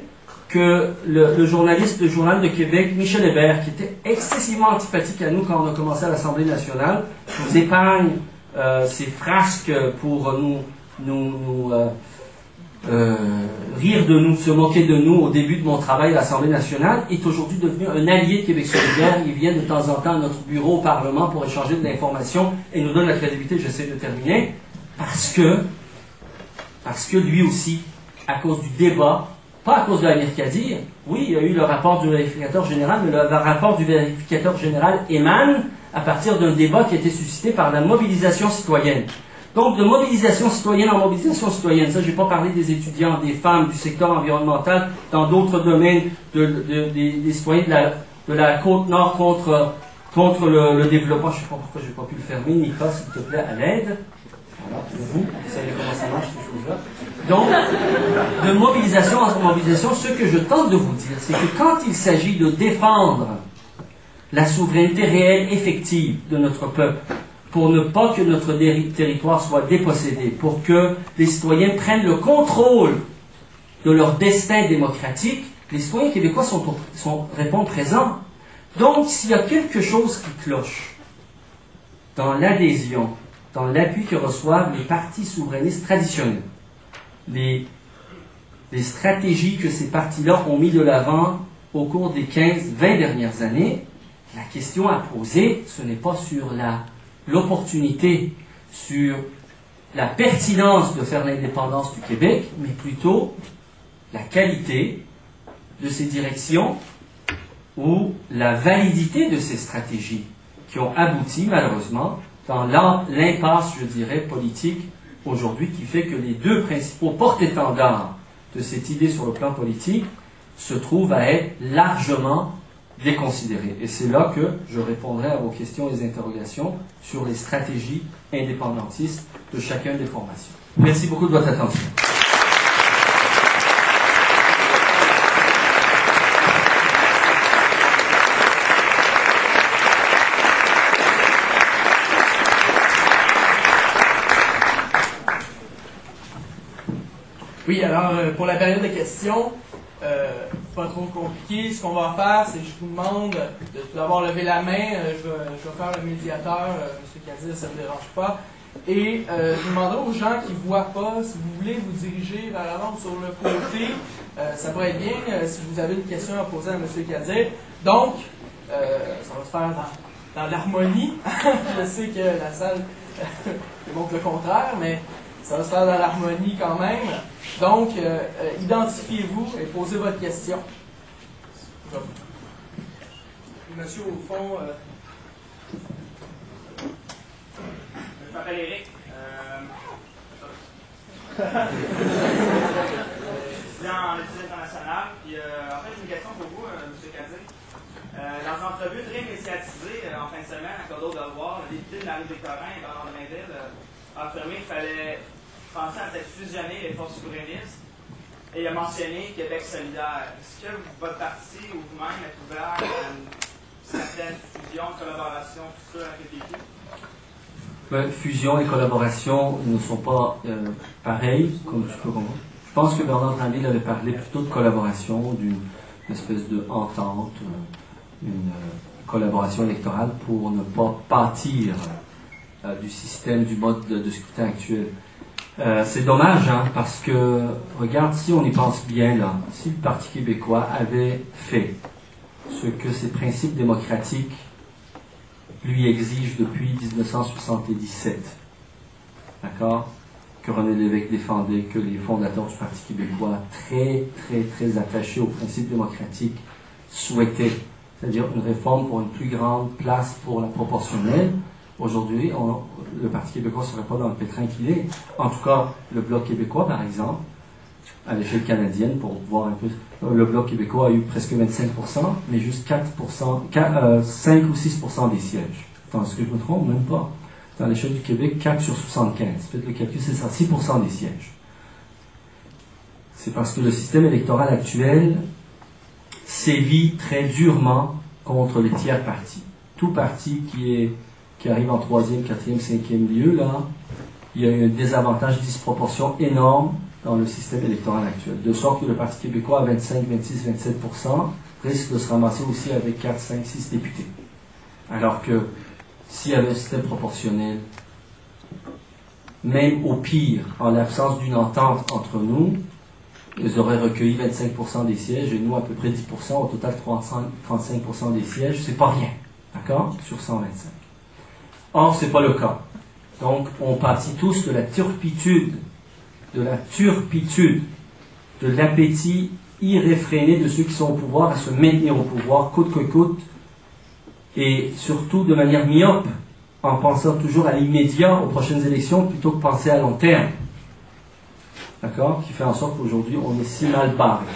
que le journaliste du Journal de Québec, Michel Hébert, qui était excessivement antipathique à nous quand on a commencé à l'Assemblée nationale, nous épargne ces frasques pour rire de nous, se moquer de nous au début de mon travail à l'Assemblée nationale, est aujourd'hui devenu un allié de Québec solidaire. Il vient de temps en temps à notre bureau au Parlement pour échanger de l'information et nous donne la crédibilité, j'essaie de terminer, parce que lui aussi, à cause du débat, pas à cause de la Mercadir, oui, il y a eu le rapport du vérificateur général, mais le rapport du vérificateur général émane à partir d'un débat qui a été suscité par la mobilisation citoyenne. Donc, de mobilisation citoyenne en mobilisation citoyenne, ça, je n'ai pas parlé des étudiants, des femmes, du secteur environnemental, dans d'autres domaines, des citoyens de la côte nord contre contre le développement. Je ne sais pas pourquoi je n'ai pas pu le fermer. Nicolas, s'il te plaît, à l'aide. Voilà, pour vous, vous savez comment ça marche, ces choses-là. Donc, de mobilisation en mobilisation, ce que je tente de vous dire, c'est que quand il s'agit de défendre la souveraineté réelle, effective de notre peuple, pour ne pas que notre territoire soit dépossédé, pour que les citoyens prennent le contrôle de leur destin démocratique, les citoyens québécois répondent présents. Donc, s'il y a quelque chose qui cloche dans l'adhésion, dans l'appui que reçoivent les partis souverainistes traditionnels, les stratégies que ces partis-là ont mis de l'avant au cours des 15-20 dernières années, la question à poser, ce n'est pas sur l'opportunité, sur la pertinence de faire l'indépendance du Québec, mais plutôt la qualité de ces directions ou la validité de ces stratégies qui ont abouti, malheureusement, dans l'impasse, je dirais, politique aujourd'hui, qui fait que les deux principaux porte-étendards de cette idée sur le plan politique se trouvent à être largement déconsidérés. Et c'est là que je répondrai à vos questions et interrogations sur les stratégies indépendantistes de chacune des formations. Merci beaucoup de votre attention. Oui, alors, pour la période de questions, pas trop compliqué, ce qu'on va faire, c'est que je vous demande de tout d'abord lever la main, je vais faire le médiateur, M. Cadiz, ça ne me dérange pas, et je vous demanderai aux gens qui ne voient pas, si vous voulez vous diriger vers l'avant sur le côté, ça pourrait être bien si vous avez une question à poser à M. Cadiz. Donc, ça va se faire dans l'harmonie. Je sais que la salle montre le contraire, mais ça va se faire dans l'harmonie quand même. Donc, identifiez-vous et posez votre question. Monsieur, au fond... Je m'appelle Eric. Je suis étudiant en études internationales. Puis, en fait, j'ai une question pour vous, M. Cadiz. Dans une entrevue très médiatisée en fin de semaine à Coteau de Voir, le député de Marie-Victorin et Bernard de Mainville a affirmé qu'il fallait penser à peut-être fusionner les forces souverainistes. Et il a mentionné Québec solidaire. Est-ce que votre parti ou vous-même êtes ouvert à une certaine fusion, collaboration future avec le PQ? Fusion et collaboration ne sont pas pareils, comme tu peux comprendre. Je pense que Bernard Drinville avait parlé plutôt de collaboration, d'une espèce de entente, une collaboration électorale pour ne pas pâtir du système, du mode de scrutin actuel. C'est dommage, hein, parce que, regarde, si on y pense bien, là, si le Parti québécois avait fait ce que ses principes démocratiques lui exigent depuis 1977, d'accord, que René Lévesque défendait, que les fondateurs du Parti québécois, très, très, très attachés aux principes démocratiques, souhaitaient, c'est-à-dire une réforme pour une plus grande place pour la proportionnelle. Aujourd'hui, le Parti québécois ne serait pas dans le pétrin qu'il est. En tout cas, le Bloc québécois, par exemple, à l'échelle canadienne, pour voir un peu, le Bloc québécois a eu presque 25%, mais juste 5 ou 6% des sièges. Est-ce que je me trompe? Même pas. Dans l'échelle du Québec, 4 sur 75. Faites le calcul, c'est ça, 6% des sièges. C'est parce que le système électoral actuel sévit très durement contre les tiers partis. Tout parti qui arrive en 3e, 4e, 5e lieu, là, il y a un désavantage, disproportion énorme dans le système électoral actuel. De sorte que le Parti québécois à 25, 26, 27% risque de se ramasser aussi avec 4, 5, 6 députés. Alors que s'il y avait un système proportionnel, même au pire, en l'absence d'une entente entre nous, ils auraient recueilli 25% des sièges et nous à peu près 10%, au total 35% des sièges, c'est pas rien, d'accord, sur 125. Or, ce n'est pas le cas. Donc, on pâtit tous de la turpitude, de l'appétit irréfréné de ceux qui sont au pouvoir à se maintenir au pouvoir, coûte que coûte, et surtout de manière myope, en pensant toujours à l'immédiat, aux prochaines élections, plutôt que penser à long terme. D'accord? Qui fait en sorte qu'aujourd'hui, on est si mal barré.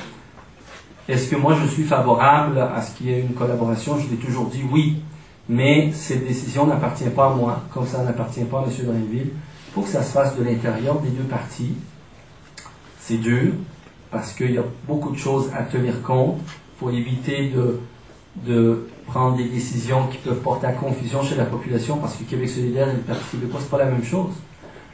Est-ce que moi, je suis favorable à ce qu'il y ait une collaboration? Je l'ai toujours dit oui. Mais cette décision n'appartient pas à moi, comme ça n'appartient pas à M. Drainville. Il faut que ça se fasse de l'intérieur des deux partis. C'est dur, parce qu'il y a beaucoup de choses à tenir compte. Il faut éviter de prendre des décisions qui peuvent porter à confusion chez la population, parce que Québec solidaire et le Parti québécois, c'est pas la même chose.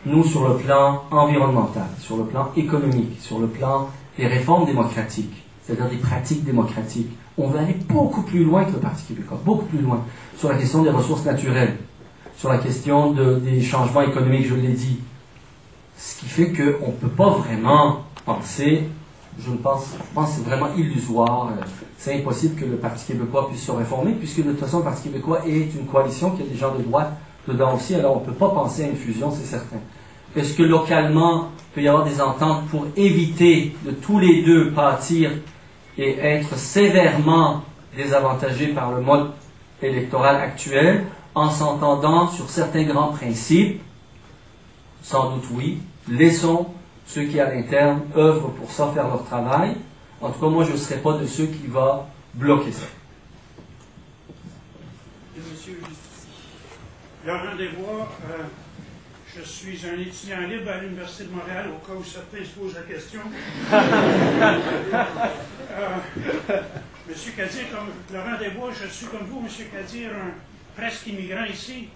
Nous, sur le plan environnemental, sur le plan économique, sur le plan des réformes démocratiques, c'est-à-dire des pratiques démocratiques, on veut aller beaucoup plus loin que le Parti québécois, beaucoup plus loin, sur la question des ressources naturelles, sur la question des changements économiques, je l'ai dit. Ce qui fait qu'on ne peut pas vraiment penser, je pense que c'est vraiment illusoire, c'est impossible que le Parti québécois puisse se réformer, puisque de toute façon, le Parti québécois est une coalition qui a des gens de droite dedans aussi, alors on ne peut pas penser à une fusion, c'est certain. Est-ce que localement, il peut y avoir des ententes pour éviter de tous les deux pâtir et être sévèrement désavantagés par le mode électoral actuel, en s'entendant sur certains grands principes? Sans doute oui. Laissons ceux qui, à l'interne, œuvrent pour ça, faire leur travail. En tout cas, moi, je ne serai pas de ceux qui vont bloquer ça. Monsieur Laurent Desbois, je suis un étudiant libre à l'Université de Montréal, au cas où certains se posent la question. Monsieur Kadir, comme Laurent Desbois, je suis comme vous, Monsieur Kadir, un presque immigrant ici.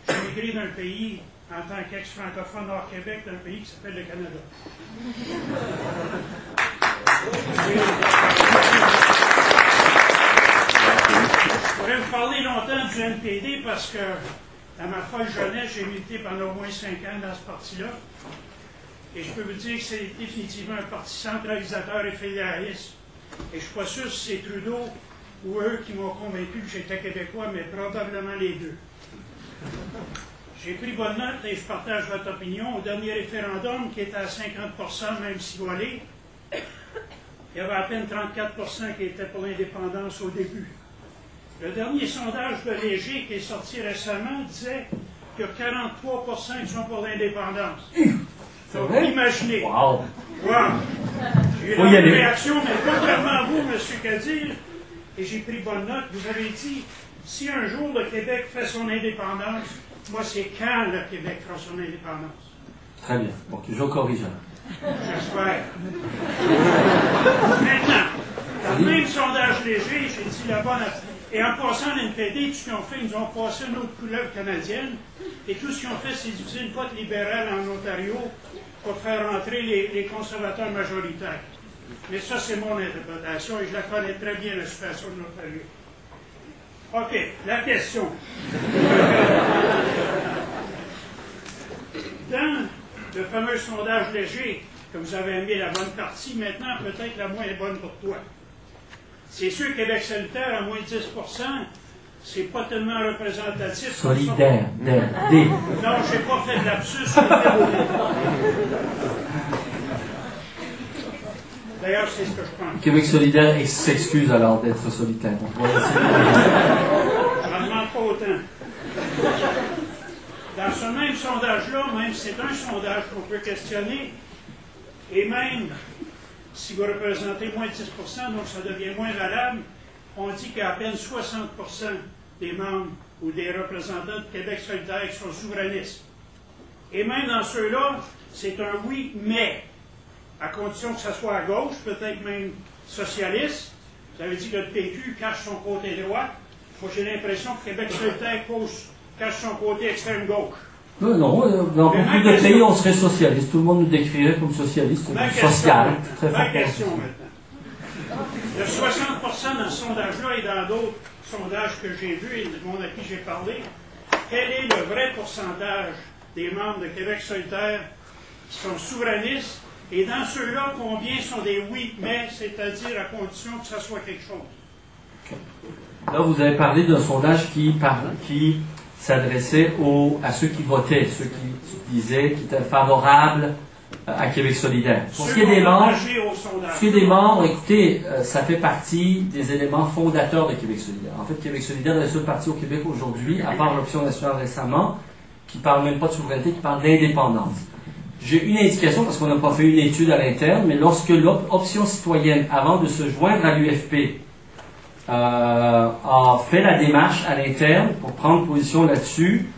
J'ai migré d'un pays en tant qu'ex-francophone hors Québec, d'un pays qui s'appelle le Canada. Je pourrais vous parler longtemps du NPD parce que dans ma folle jeunesse, j'ai milité pendant au moins 5 ans dans ce parti-là. Et je peux vous dire que c'est définitivement un parti centralisateur et fédéraliste. Et je ne suis pas sûr si c'est Trudeau ou eux qui m'ont convaincu que j'étais québécois, mais probablement les deux. J'ai pris bonne note et je partage votre opinion. Au dernier référendum, qui était à 50%, même si voilé, il y avait à peine 34% qui étaient pour l'indépendance au début. Le dernier sondage de Léger qui est sorti récemment disait qu'il y a 43% qui sont pour l'indépendance. Donc, imaginez. Wow. Wow. J'ai eu la même réaction, mais contrairement à vous, M. Kadir, et j'ai pris bonne note, vous avez dit, si un jour le Québec fait son indépendance, moi c'est quand le Québec fera son indépendance. Très bien. Donc, je corrige. J'espère. Maintenant, dans le même sondage léger, j'ai dit là-bas, et en passant l'NPD, tout ce qu'ils ont fait, ils ont passé une autre couleur canadienne, et tout ce qu'ils ont fait, c'est diviser une vote libérale en Ontario pour faire rentrer les conservateurs majoritaires. Mais ça, c'est mon interprétation, et je la connais très bien, la situation de l'Ontario. OK, la question. Dans le fameux sondage léger, que vous avez aimé la bonne partie, maintenant peut-être la moins bonne pour toi. C'est sûr, Québec solidaire à moins de 10%, c'est pas tellement représentatif. Solidaire, Non, j'ai pas fait de lapsus. D'ailleurs, c'est ce que je pense. Québec solidaire s'excuse alors d'être solitaire. Je n'en demande pas autant. Dans ce même sondage-là, même si c'est un sondage qu'on peut questionner, et même si vous représentez moins de 10%, donc ça devient moins valable, on dit qu'il y a à peine 60% des membres ou des représentants de Québec solidaire qui sont souverainistes. Et même dans ceux-là, c'est un oui, mais, à condition que ça soit à gauche, peut-être même socialiste. Vous avez dit que le PQ cache son côté droit. Moi, j'ai l'impression que Québec solidaire cache son côté extrême gauche. Non, dans beaucoup de pays, on serait socialiste. Tout le monde nous décrirait comme socialiste, social. Très Ma question maintenant. Il y a 60% dans ce sondage-là et dans d'autres sondages que j'ai vus et de monde à qui j'ai parlé. Quel est le vrai pourcentage des membres de Québec solidaire qui sont souverainistes? Et dans ceux-là, combien sont des oui, mais, c'est-à-dire à condition que ça soit quelque chose? Okay. Là, vous avez parlé d'un sondage qui s'adressait à ceux qui votaient, ceux qui disaient qu'ils étaient favorables à Québec solidaire. Pour ce qui est des membres, écoutez, ça fait partie des éléments fondateurs de Québec solidaire. En fait, Québec solidaire est le seul parti au Québec aujourd'hui, à part l'option nationale récemment, qui ne parle même pas de souveraineté, qui parle d'indépendance. J'ai une indication, parce qu'on n'a pas fait une étude à l'interne, mais lorsque l'option citoyenne, avant de se joindre à l'UFP, a fait la démarche à l'interne pour prendre position là-dessus.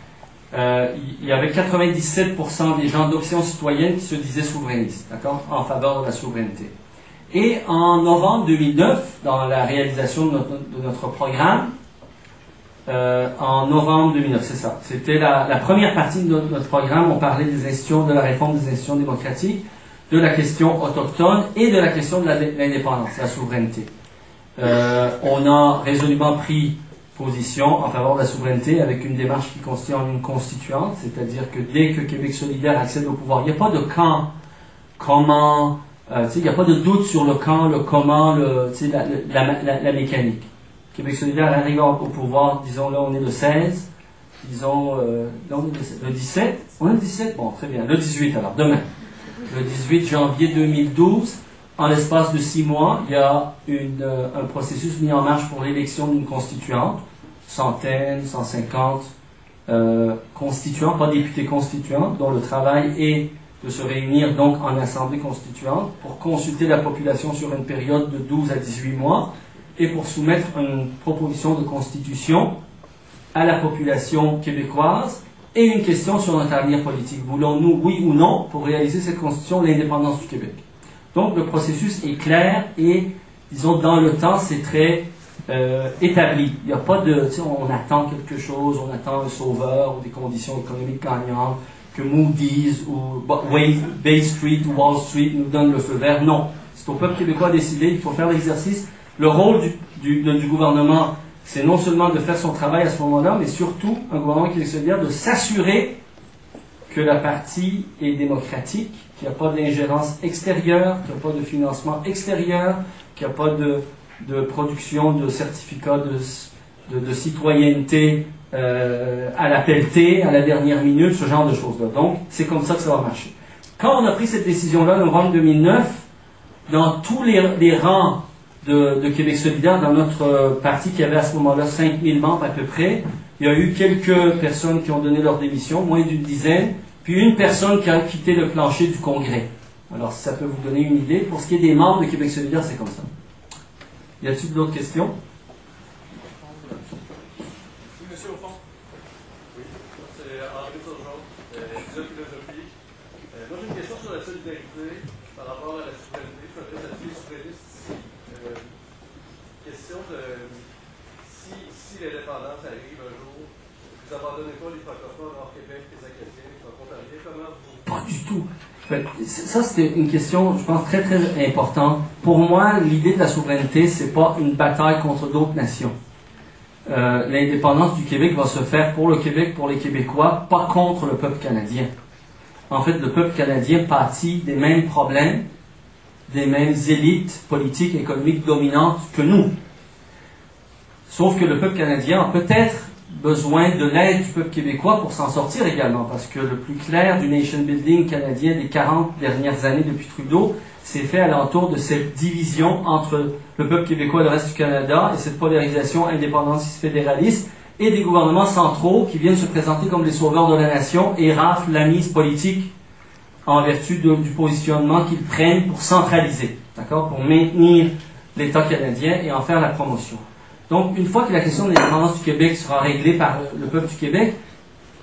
Il y avait 97% des gens d'Option citoyenne qui se disaient souverainistes, d'accord, en faveur de la souveraineté. Et en novembre 2009, dans la réalisation de notre programme, en novembre 2009, c'est ça, c'était la première partie de notre programme, on parlait des institutions, de la réforme des institutions démocratiques, de la question autochtone et de la question de l'indépendance, la souveraineté. On a résolument pris position en faveur de la souveraineté avec une démarche qui consiste en une constituante, c'est-à-dire que dès que Québec solidaire accède au pouvoir, il n'y a pas de quand, comment, il n'y a pas de doute sur le quand, le comment, la mécanique. Québec solidaire arrive au pouvoir, disons là on est le 16, disons là on est le 17, on est le 17, bon très bien, le 18 alors, demain. Le 18 janvier 2012, en l'espace de 6 mois, il y a un processus mis en marche pour l'élection d'une constituante, 150 constituants, pas députés constituants, dont le travail est de se réunir donc en assemblée constituante pour consulter la population sur une période de 12 à 18 mois et pour soumettre une proposition de constitution à la population québécoise et une question sur notre avenir politique. Voulons-nous, oui ou non, pour réaliser cette constitution, l'indépendance du Québec? Donc le processus est clair et, disons, dans le temps, c'est très établi. Il n'y a pas de, on attend quelque chose, on attend un sauveur ou des conditions économiques gagnantes, que Moody's ou Bay Street ou Wall Street nous donnent le feu vert. Non. C'est au peuple québécois à décider, il faut faire l'exercice. Le rôle du gouvernement, c'est non seulement de faire son travail à ce moment-là, mais surtout, un gouvernement qui est solidaire, de s'assurer que la partie est démocratique, qu'il n'y a pas d'ingérence extérieure, qu'il n'y a pas de financement extérieur, qu'il n'y a pas de production de certificats de citoyenneté à la pelletée, à la dernière minute, ce genre de choses-là. Donc, c'est comme ça que ça va marcher. Quand on a pris cette décision-là, novembre 2009, dans tous les rangs de Québec solidaire, dans notre parti qui avait à ce moment-là 5000 membres à peu près, il y a eu quelques personnes qui ont donné leur démission, moins d'une dizaine, puis une personne qui a quitté le plancher du Congrès. Alors, si ça peut vous donner une idée, pour ce qui est des membres de Québec solidaire, c'est comme ça. Y a-t-il d'autres questions? Oui, monsieur, au fond. Oui, c'est André Turgeon, philosophie. Moi, j'ai une question sur la solidarité par rapport à la souveraineté. Je m'adresse à tous les souverainistes ici. Question de si l'indépendance arrive un jour, vous abandonnez pas les francophones hors Québec, les Acadiens, les Franco-Ontariens, comment vous... Pas du tout. Ça, c'était une question, je pense, très, très importante. Pour moi, l'idée de la souveraineté, c'est pas une bataille contre d'autres nations. L'indépendance du Québec va se faire pour le Québec, pour les Québécois, pas contre le peuple canadien. En fait, le peuple canadien pâtit des mêmes problèmes, des mêmes élites politiques, économiques dominantes que nous. Sauf que le peuple canadien a peut-être besoin de l'aide du peuple québécois pour s'en sortir également, parce que le plus clair du nation building canadien des 40 dernières années depuis Trudeau s'est fait alentour de cette division entre le peuple québécois et le reste du Canada, et cette polarisation indépendantiste-fédéraliste, et des gouvernements centraux qui viennent se présenter comme les sauveurs de la nation et raflent la mise politique en vertu du positionnement qu'ils prennent pour centraliser, d'accord, pour maintenir l'État canadien et en faire la promotion. Donc, une fois que la question de l'indépendance du Québec sera réglée par le peuple du Québec,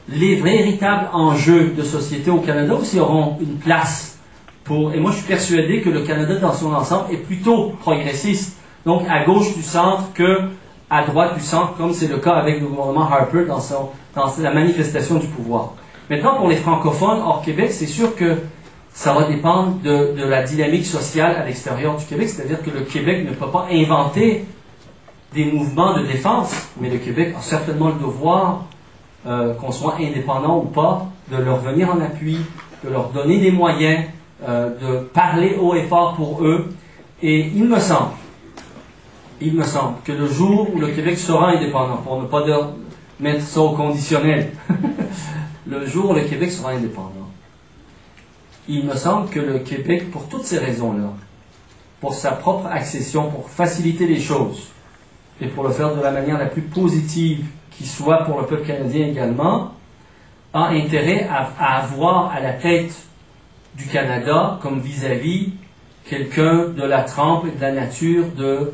les véritables enjeux de société au Canada aussi auront une place pour... Et moi, je suis persuadé que le Canada, dans son ensemble, est plutôt progressiste, donc à gauche du centre que à droite du centre, comme c'est le cas avec le gouvernement Harper dans la manifestation du pouvoir. Maintenant, pour les francophones hors Québec, c'est sûr que ça va dépendre de la dynamique sociale à l'extérieur du Québec, c'est-à-dire que le Québec ne peut pas inventer des mouvements de défense, mais le Québec a certainement le devoir, qu'on soit indépendant ou pas, de leur venir en appui, de leur donner des moyens, de parler haut et fort pour eux. Et il me semble que le jour où le Québec sera indépendant, pour ne pas mettre ça au conditionnel, le jour où le Québec sera indépendant, il me semble que le Québec, pour toutes ces raisons-là, pour sa propre accession, pour faciliter les choses, et pour le faire de la manière la plus positive qui soit pour le peuple canadien également, a intérêt à avoir à la tête du Canada comme vis-à-vis quelqu'un de la trempe et de la nature de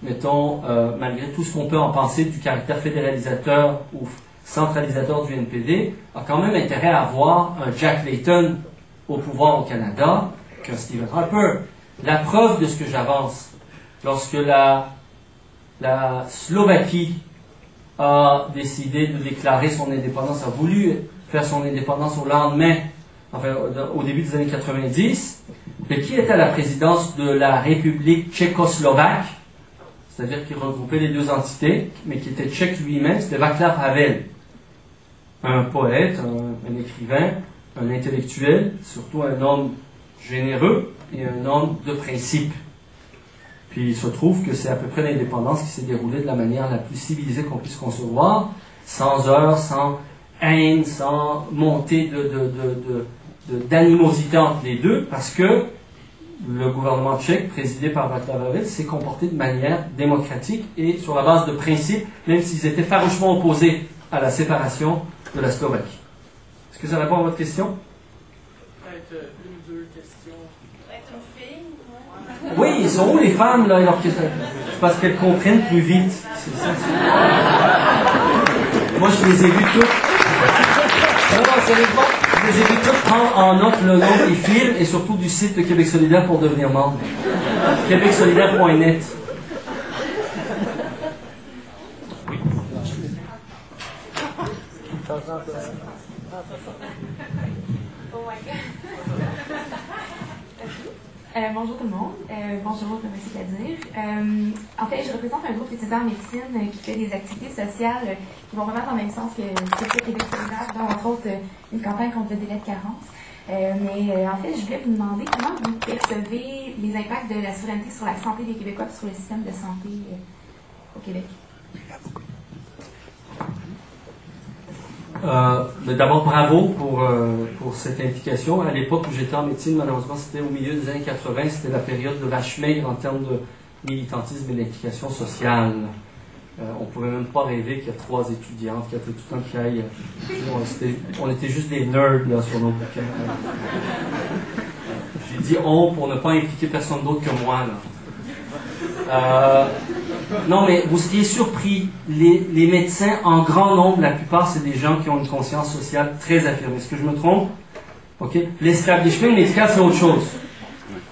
mettons, malgré tout ce qu'on peut en penser du caractère fédéralisateur ou centralisateur du NPD, a quand même intérêt à avoir un Jack Layton au pouvoir au Canada qu'un Stephen Harper. La preuve de ce que j'avance, lorsque la Slovaquie a décidé de déclarer son indépendance, a voulu faire son indépendance au lendemain, enfin au début des années 90, mais qui était à la présidence de la République tchécoslovaque, c'est-à-dire qui regroupait les deux entités, mais qui était tchèque lui-même, c'était Václav Havel, un poète, un écrivain, un intellectuel, surtout un homme généreux et un homme de principe. Puis il se trouve que c'est à peu près l'indépendance qui s'est déroulée de la manière la plus civilisée qu'on puisse concevoir, sans heurts, sans haine, sans montée d'animosité entre les deux, parce que le gouvernement tchèque, présidé par Václav Havel, s'est comporté de manière démocratique et sur la base de principes, même s'ils étaient farouchement opposés à la séparation de la Slovaquie. Est-ce que ça répond à votre question? Peut-être une ou deux questions. Être une fille, Oui, ils sont où les femmes, là? C'est parce qu'elles comprennent plus vite. C'est ça. Moi, je les ai vues toutes. Non, sérieusement, je les ai vues toutes prendre en note le nom des films et surtout du site de Québec solidaire pour devenir membre. québecsolidaire.net. Oh my God. Bonjour tout le monde. Bonjour M. Kadir. En fait, je représente un groupe étudiant en médecine qui fait des activités sociales qui vont vraiment dans le même sens que Québec solidaire, dont entre autres une campagne contre le délai de carence. Mais en fait, je voulais vous demander comment vous percevez les impacts de la souveraineté sur la santé des Québécois et sur le système de santé au Québec. D'abord, bravo pour cette implication. À l'époque où j'étais en médecine, malheureusement, c'était au milieu des années 80, c'était la période de vache maigre en termes de militantisme et d'implication sociale. On ne pouvait même pas rêver qu'il y a 3 étudiantes qui étaient tout le temps qui aillent. On était juste des nerds là, sur nos bouquins. J'ai dit on pour ne pas impliquer personne d'autre que moi. Là. Non, mais vous seriez surpris, les médecins, en grand nombre, la plupart, c'est des gens qui ont une conscience sociale très affirmée. Est-ce que je me trompe? OK. L'establishment médical, c'est autre chose.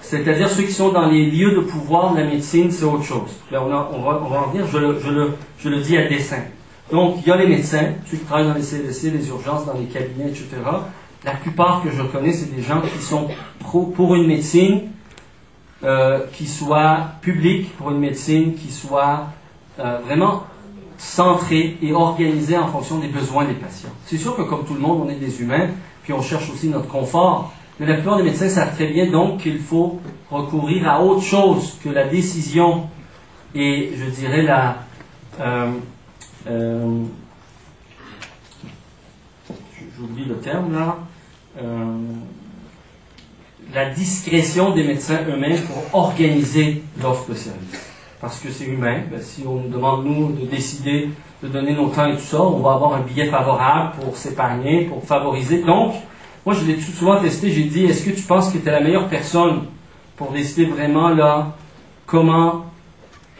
C'est-à-dire ceux qui sont dans les lieux de pouvoir de la médecine, c'est autre chose. Là, on va en venir, je le dis à dessein. Donc, il y a les médecins, ceux qui travaillent dans les CLSC, les urgences, dans les cabinets, etc. La plupart que je connais, c'est des gens qui sont pour une médecine qui soit publique, pour une médecine qui soit vraiment centrée et organisée en fonction des besoins des patients. C'est sûr que comme tout le monde, on est des humains, puis on cherche aussi notre confort, mais la plupart des médecins savent très bien donc qu'il faut recourir à autre chose que la décision et, je dirais, j'oublie le terme là, la discrétion des médecins eux-mêmes pour organiser l'offre de service. Parce que c'est humain. Ben, si on nous demande, nous, de décider de donner nos temps et tout ça, on va avoir un billet favorable pour s'épargner, pour favoriser. Donc, moi, je l'ai tout souvent testé. J'ai dit, est-ce que tu penses que tu es la meilleure personne pour décider vraiment, là, comment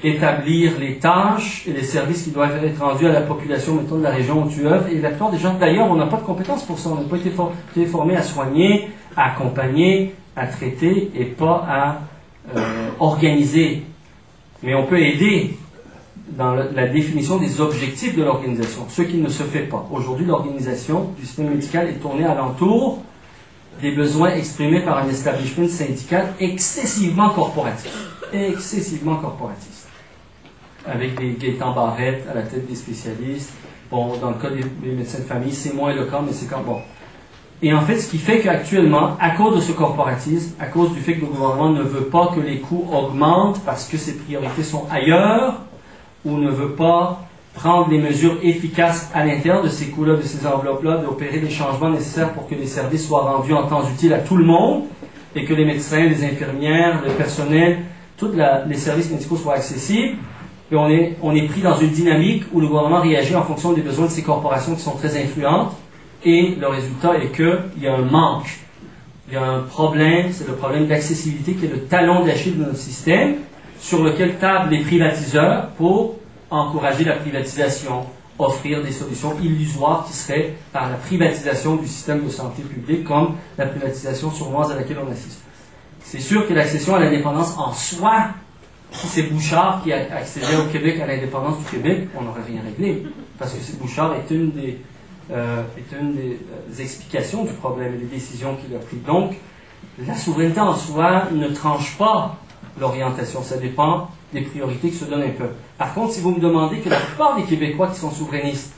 établir les tâches et les services qui doivent être rendus à la population, mettons, de la région où tu œuvres. Et la plupart des gens, d'ailleurs, on n'a pas de compétences pour ça. On n'a pas été formés à soigner, à accompagner, à traiter et pas à organiser. Mais on peut aider dans la définition des objectifs de l'organisation, ce qui ne se fait pas. Aujourd'hui, l'organisation du système médical est tournée alentour des besoins exprimés par un establishment syndical excessivement corporatif. Excessivement corporatiste. Avec des Gaétan Barrette à la tête des spécialistes. Bon, dans le cas des médecins de famille, c'est moins le cas, mais c'est quand bon. Et en fait, ce qui fait qu'actuellement, à cause de ce corporatisme, à cause du fait que le gouvernement ne veut pas que les coûts augmentent parce que ses priorités sont ailleurs, ou ne veut pas prendre les mesures efficaces à l'intérieur de ces coûts-là, de ces enveloppes-là, d'opérer les changements nécessaires pour que les services soient rendus en temps utile à tout le monde, et que les médecins, les infirmières, le personnel, tous les services médicaux soient accessibles. Et on est pris dans une dynamique où le gouvernement réagit en fonction des besoins de ces corporations qui sont très influentes. Et le résultat est qu'il y a un manque. Il y a un problème, c'est le problème d'accessibilité qui est le talon d'Achille de notre système. sur lequel tablent les privatiseurs pour encourager la privatisation, offrir des solutions illusoires qui seraient par la privatisation du système de santé publique, comme la privatisation sournoise à laquelle on assiste. C'est sûr que l'accession à l'indépendance en soi, si c'est Bouchard qui a accédé au Québec à l'indépendance du Québec, on n'aurait rien réglé, parce que Bouchard est une des explications du problème et des décisions qu'il a prises. Donc, la souveraineté en soi ne tranche pas l'orientation, ça dépend des priorités que se donne un peuple. Par contre, si vous me demandez que la plupart des Québécois qui sont souverainistes,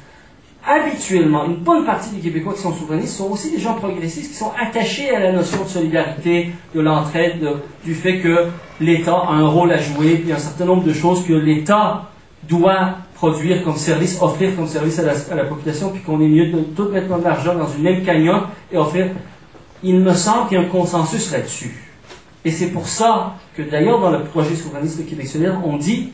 habituellement, une bonne partie des Québécois qui sont souverainistes sont aussi des gens progressistes qui sont attachés à la notion de solidarité, de l'entraide, du fait que l'État a un rôle à jouer, puis un certain nombre de choses que l'État doit produire comme service, offrir comme service à la population, puis qu'on est mieux de tout mettre notre argent dans une même cagnotte et offrir. Il me semble qu'il y a un consensus là-dessus. Et c'est pour ça que d'ailleurs dans le projet souverainiste de Québec solidaire, on dit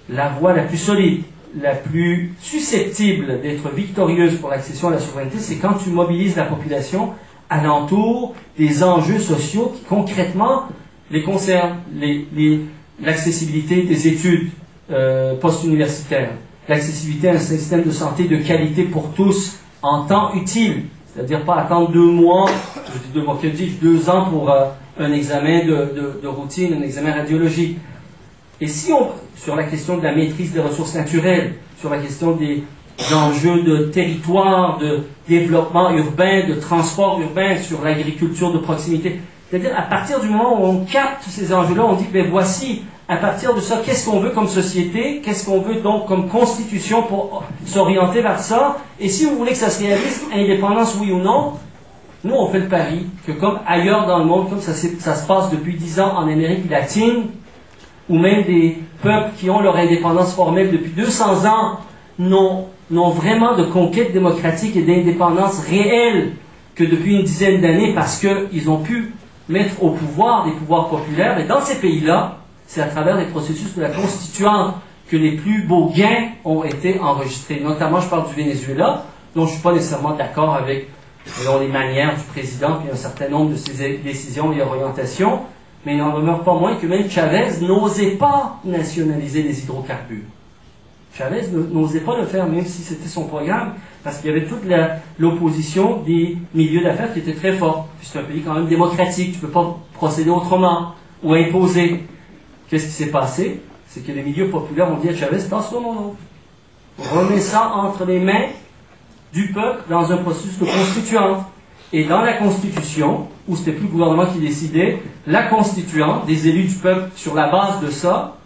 la voie la plus solide, la plus susceptible d'être victorieuse pour l'accession à la souveraineté, c'est quand tu mobilises la population alentour des enjeux sociaux qui concrètement les concernent. L'accessibilité des études post-universitaires, l'accessibilité à un système de santé de qualité pour tous en temps utile, c'est-à-dire pas attendre 2 mois, je dis 2 mois, que dis-je, 2 ans pour un examen de routine, un examen radiologique. Et si on, sur la question de la maîtrise des ressources naturelles, sur la question des enjeux de territoire, de développement urbain, de transport urbain, sur l'agriculture de proximité, c'est-à-dire à partir du moment où on capte ces enjeux-là, on dit, ben voici, à partir de ça, qu'est-ce qu'on veut comme société, qu'est-ce qu'on veut donc comme constitution pour s'orienter vers ça, et si vous voulez que ça se réalise, indépendance oui ou non, nous on fait le pari que comme ailleurs dans le monde, comme ça se passe depuis 10 ans en Amérique latine, ou même des peuples qui ont leur indépendance formelle depuis 200 ans, n'ont vraiment de conquête démocratique et d'indépendance réelle que depuis une dizaine d'années parce qu'ils ont pu mettre au pouvoir des pouvoirs populaires. Et dans ces pays-là, c'est à travers les processus de la constituante que les plus beaux gains ont été enregistrés. Notamment, je parle du Venezuela, dont je ne suis pas nécessairement d'accord avec les manières du président et un certain nombre de ses décisions et orientations, mais il n'en demeure pas moins que même Chavez n'osait pas nationaliser les hydrocarbures. Chavez n'osait pas le faire, même si c'était son programme, parce qu'il y avait toute l'opposition des milieux d'affaires qui était très forte. C'est un pays quand même démocratique, tu ne peux pas procéder autrement, ou imposer. Qu'est-ce qui s'est passé? C'est que les milieux populaires ont dit à Chavez, passe-toi mon oncle. Remets ça entre les mains du peuple dans un processus de constituante. Et dans la Constitution, où c'était plus le gouvernement qui décidait, la constituante, des élus du peuple, sur la base de ça,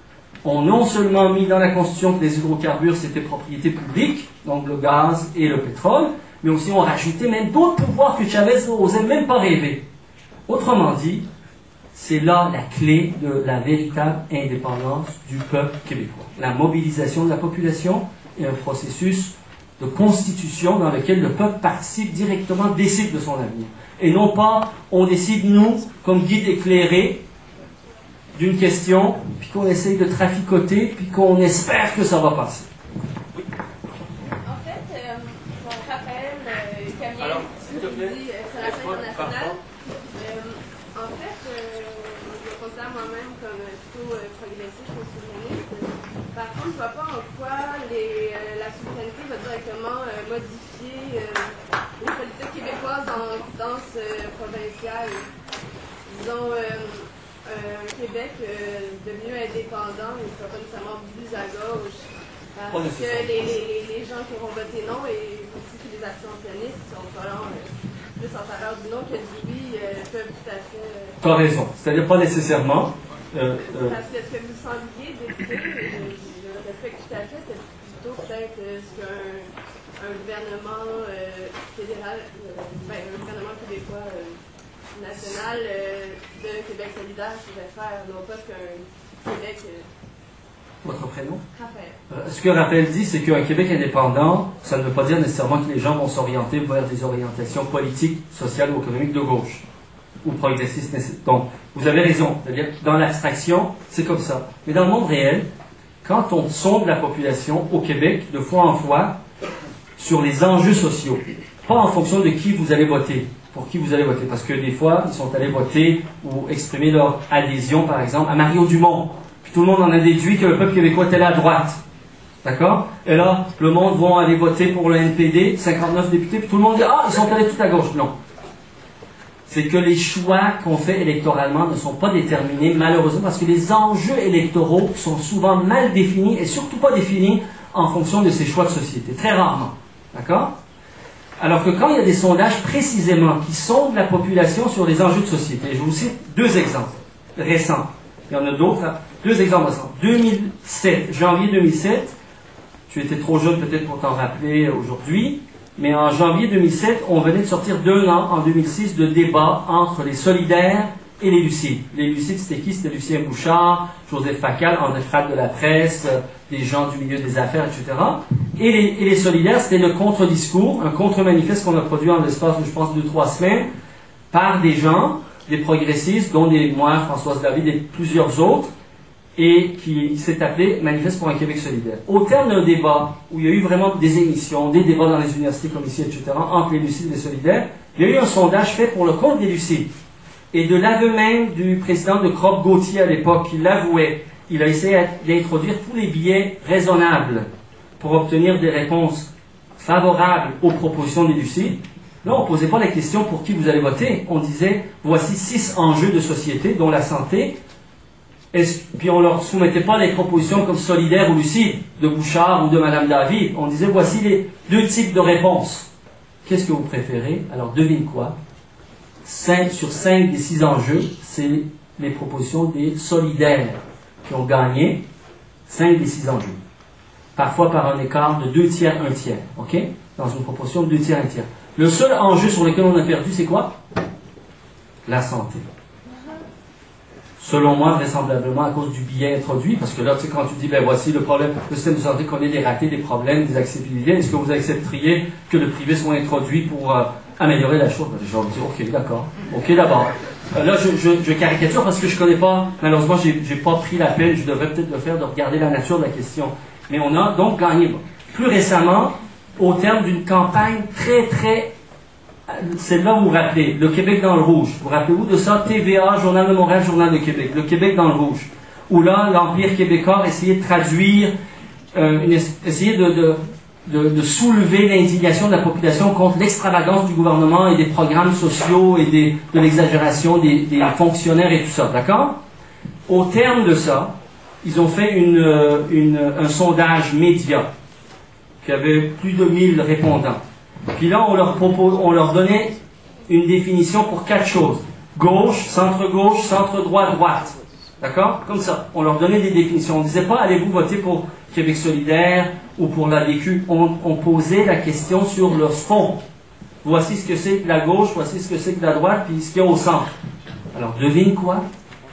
ont non seulement mis dans la Constitution que les hydrocarbures c'était propriété publique, donc le gaz et le pétrole, mais aussi ont rajouté même d'autres pouvoirs que Chavez n'osait même pas rêver. Autrement dit, c'est là la clé de la véritable indépendance du peuple québécois. La mobilisation de la population et un processus de constitution dans lequel le peuple participe directement, décide de son avenir. Et non pas, on décide, nous, comme guide éclairé, d'une question, puis qu'on essaye de traficoter, puis qu'on espère que ça va passer. En fait, Raphaël Camien, sur la scène internationale, en fait, je me considère moi-même comme plutôt progressiste ou souverainiste. Par contre, je ne vois pas en quoi la souveraineté va directement modifier les politiques québécoises en guidance provinciale. Disons, Québec devenu indépendant ne sera pas nécessairement plus à gauche. Parce que les gens qui auront voté non et aussi que les abstentionnistes sont probablement plus en faveur du non que du oui peuvent tout à fait. Tu as raison. C'est-à-dire pas nécessairement. Parce que ce que vous sembliez décrire, je le respecte tout à fait, c'est plutôt peut-être ce qu'un gouvernement fédéral, un gouvernement québécois national de Québec solidaire pourrait faire, non pas ce qu'un Québec. Votre prénom? Raphaël. Ce que Raphaël dit, c'est qu'un Québec indépendant, ça ne veut pas dire nécessairement que les gens vont s'orienter vers des orientations politiques, sociales ou économiques de gauche ou progressistes. Donc, vous avez raison. C'est-à-dire que dans l'abstraction, c'est comme ça. Mais dans le monde réel, quand on sonde la population au Québec, de fois en fois, sur les enjeux sociaux, pas en fonction de qui vous allez voter, pour qui vous allez voter, parce que des fois, ils sont allés voter ou exprimer leur adhésion, par exemple, à Mario Dumont, tout le monde en a déduit que le peuple québécois était là à droite. D'accord? Et là, le monde va aller voter pour le NPD, 59 députés, puis tout le monde dit « Ah, ils sont allés tout à gauche. » Non. C'est que les choix qu'on fait électoralement ne sont pas déterminés, malheureusement, parce que les enjeux électoraux sont souvent mal définis, et surtout pas définis en fonction de ces choix de société. Très rarement. D'accord? Alors que quand il y a des sondages précisément qui sondent la population sur les enjeux de société, je vous cite 2 exemples récents. Il y en a d'autres. 2 exemples récents. 2007, janvier 2007, tu étais trop jeune peut-être pour t'en rappeler aujourd'hui, mais en janvier 2007, on venait de sortir d'1 an, en 2006, de débat entre les solidaires et les lucides. Les lucides, c'était qui? C'était Lucien Bouchard, Joseph Facal, André Frappe de la presse, des gens du milieu des affaires, etc. Et les solidaires, c'était le contre-discours, un contre-manifeste qu'on a produit en l'espace de, je pense, 2-3 semaines, par des gens, des progressistes, dont moi, Françoise David et plusieurs autres, et qui s'est appelé Manifeste pour un Québec solidaire. Au terme d'un débat, où il y a eu vraiment des émissions, des débats dans les universités comme ici, etc., entre les lucides et les solidaires, il y a eu un sondage fait pour le compte des lucides. Et de l'aveu même du président de Cropp-Gauthier à l'époque, qui l'avouait, il a essayé d'introduire tous les biais raisonnables pour obtenir des réponses favorables aux propositions des lucides. Là, on ne posait pas la question pour qui vous allez voter. On disait, voici 6 enjeux de société, dont la santé. Puis on ne leur soumettait pas les propositions comme solidaires ou lucides, de Bouchard ou de Mme David. On disait, voici les 2 types de réponses. Qu'est-ce que vous préférez? Alors, devine quoi? 5 sur 5 des 6 enjeux, c'est les propositions des solidaires qui ont gagné 5 des 6 enjeux. Parfois par un écart de 2 tiers, 1 tiers. OK? Dans une proportion de 2 tiers, 1 tiers. Le seul enjeu sur lequel on a perdu, c'est quoi? La santé. Selon moi, vraisemblablement à cause du biais introduit, parce que là, tu sais, quand tu dis, ben voici le problème, le système de santé connaît des ratés, des problèmes, des accessibilités, est-ce que vous accepteriez que le privé soit introduit pour améliorer la chose? Ben, j'ai envie de dire, ok, d'accord. Ok, d'abord. Là, je caricature parce que je connais pas, malheureusement, j'ai pas pris la peine, je devrais peut-être le faire, de regarder la nature de la question. Mais on a donc gagné. Plus récemment, au terme d'une campagne très, c'est là où vous vous rappelez, le Québec dans le rouge. Vous rappelez-vous de ça? TVA, Journal de Montréal, Journal de Québec. Le Québec dans le rouge. Où là, l'Empire québécois essayait de traduire, essayait de soulever l'indignation de la population contre l'extravagance du gouvernement et des programmes sociaux et de l'exagération des fonctionnaires et tout ça. D'accord? Au terme de ça, ils ont fait un sondage média qui avait plus de 1000 répondants. Puis là, on leur donnait une définition pour 4 choses. Gauche, centre-droit, droite. D'accord? Comme ça. On leur donnait des définitions. On ne disait pas, allez-vous voter pour Québec solidaire ou pour l'ADQ. On posait la question sur le fond. Voici ce que c'est que la gauche, voici ce que c'est que la droite, puis ce qu'il y a au centre. Alors, devine quoi?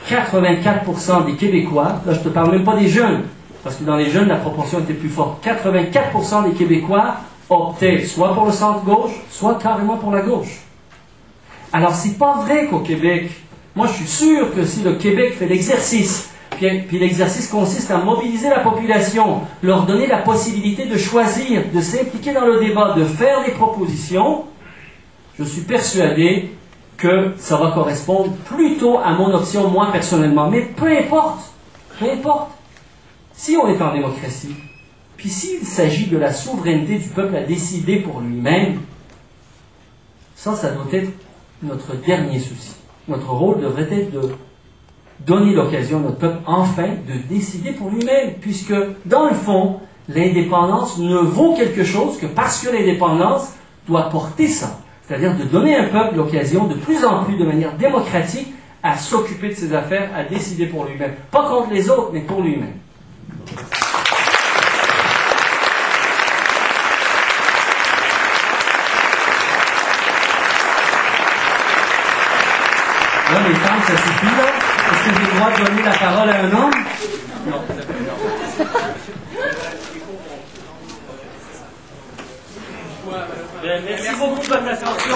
84% des Québécois, là je ne te parle même pas des jeunes, parce que dans les jeunes, la proportion était plus forte. 84% des Québécois optaient soit pour le centre-gauche, soit carrément pour la gauche. Alors, c'est pas vrai qu'au Québec, moi je suis sûr que si le Québec fait l'exercice, puis l'exercice consiste à mobiliser la population, leur donner la possibilité de choisir, de s'impliquer dans le débat, de faire des propositions, je suis persuadé que ça va correspondre plutôt à mon option, moi personnellement. Mais peu importe, si on est en démocratie, puis s'il s'agit de la souveraineté du peuple à décider pour lui-même, ça doit être notre dernier souci. Notre rôle devrait être de donner l'occasion à notre peuple, enfin, de décider pour lui-même, puisque, dans le fond, l'indépendance ne vaut quelque chose que parce que l'indépendance doit porter ça. C'est-à-dire de donner à un peuple l'occasion, de plus en plus, de manière démocratique, à s'occuper de ses affaires, à décider pour lui-même. Pas contre les autres, mais pour lui-même. Là, les femmes, ça suffit, là? Est-ce que j'ai le droit de donner la parole à un homme? Non. Merci beaucoup de votre attention.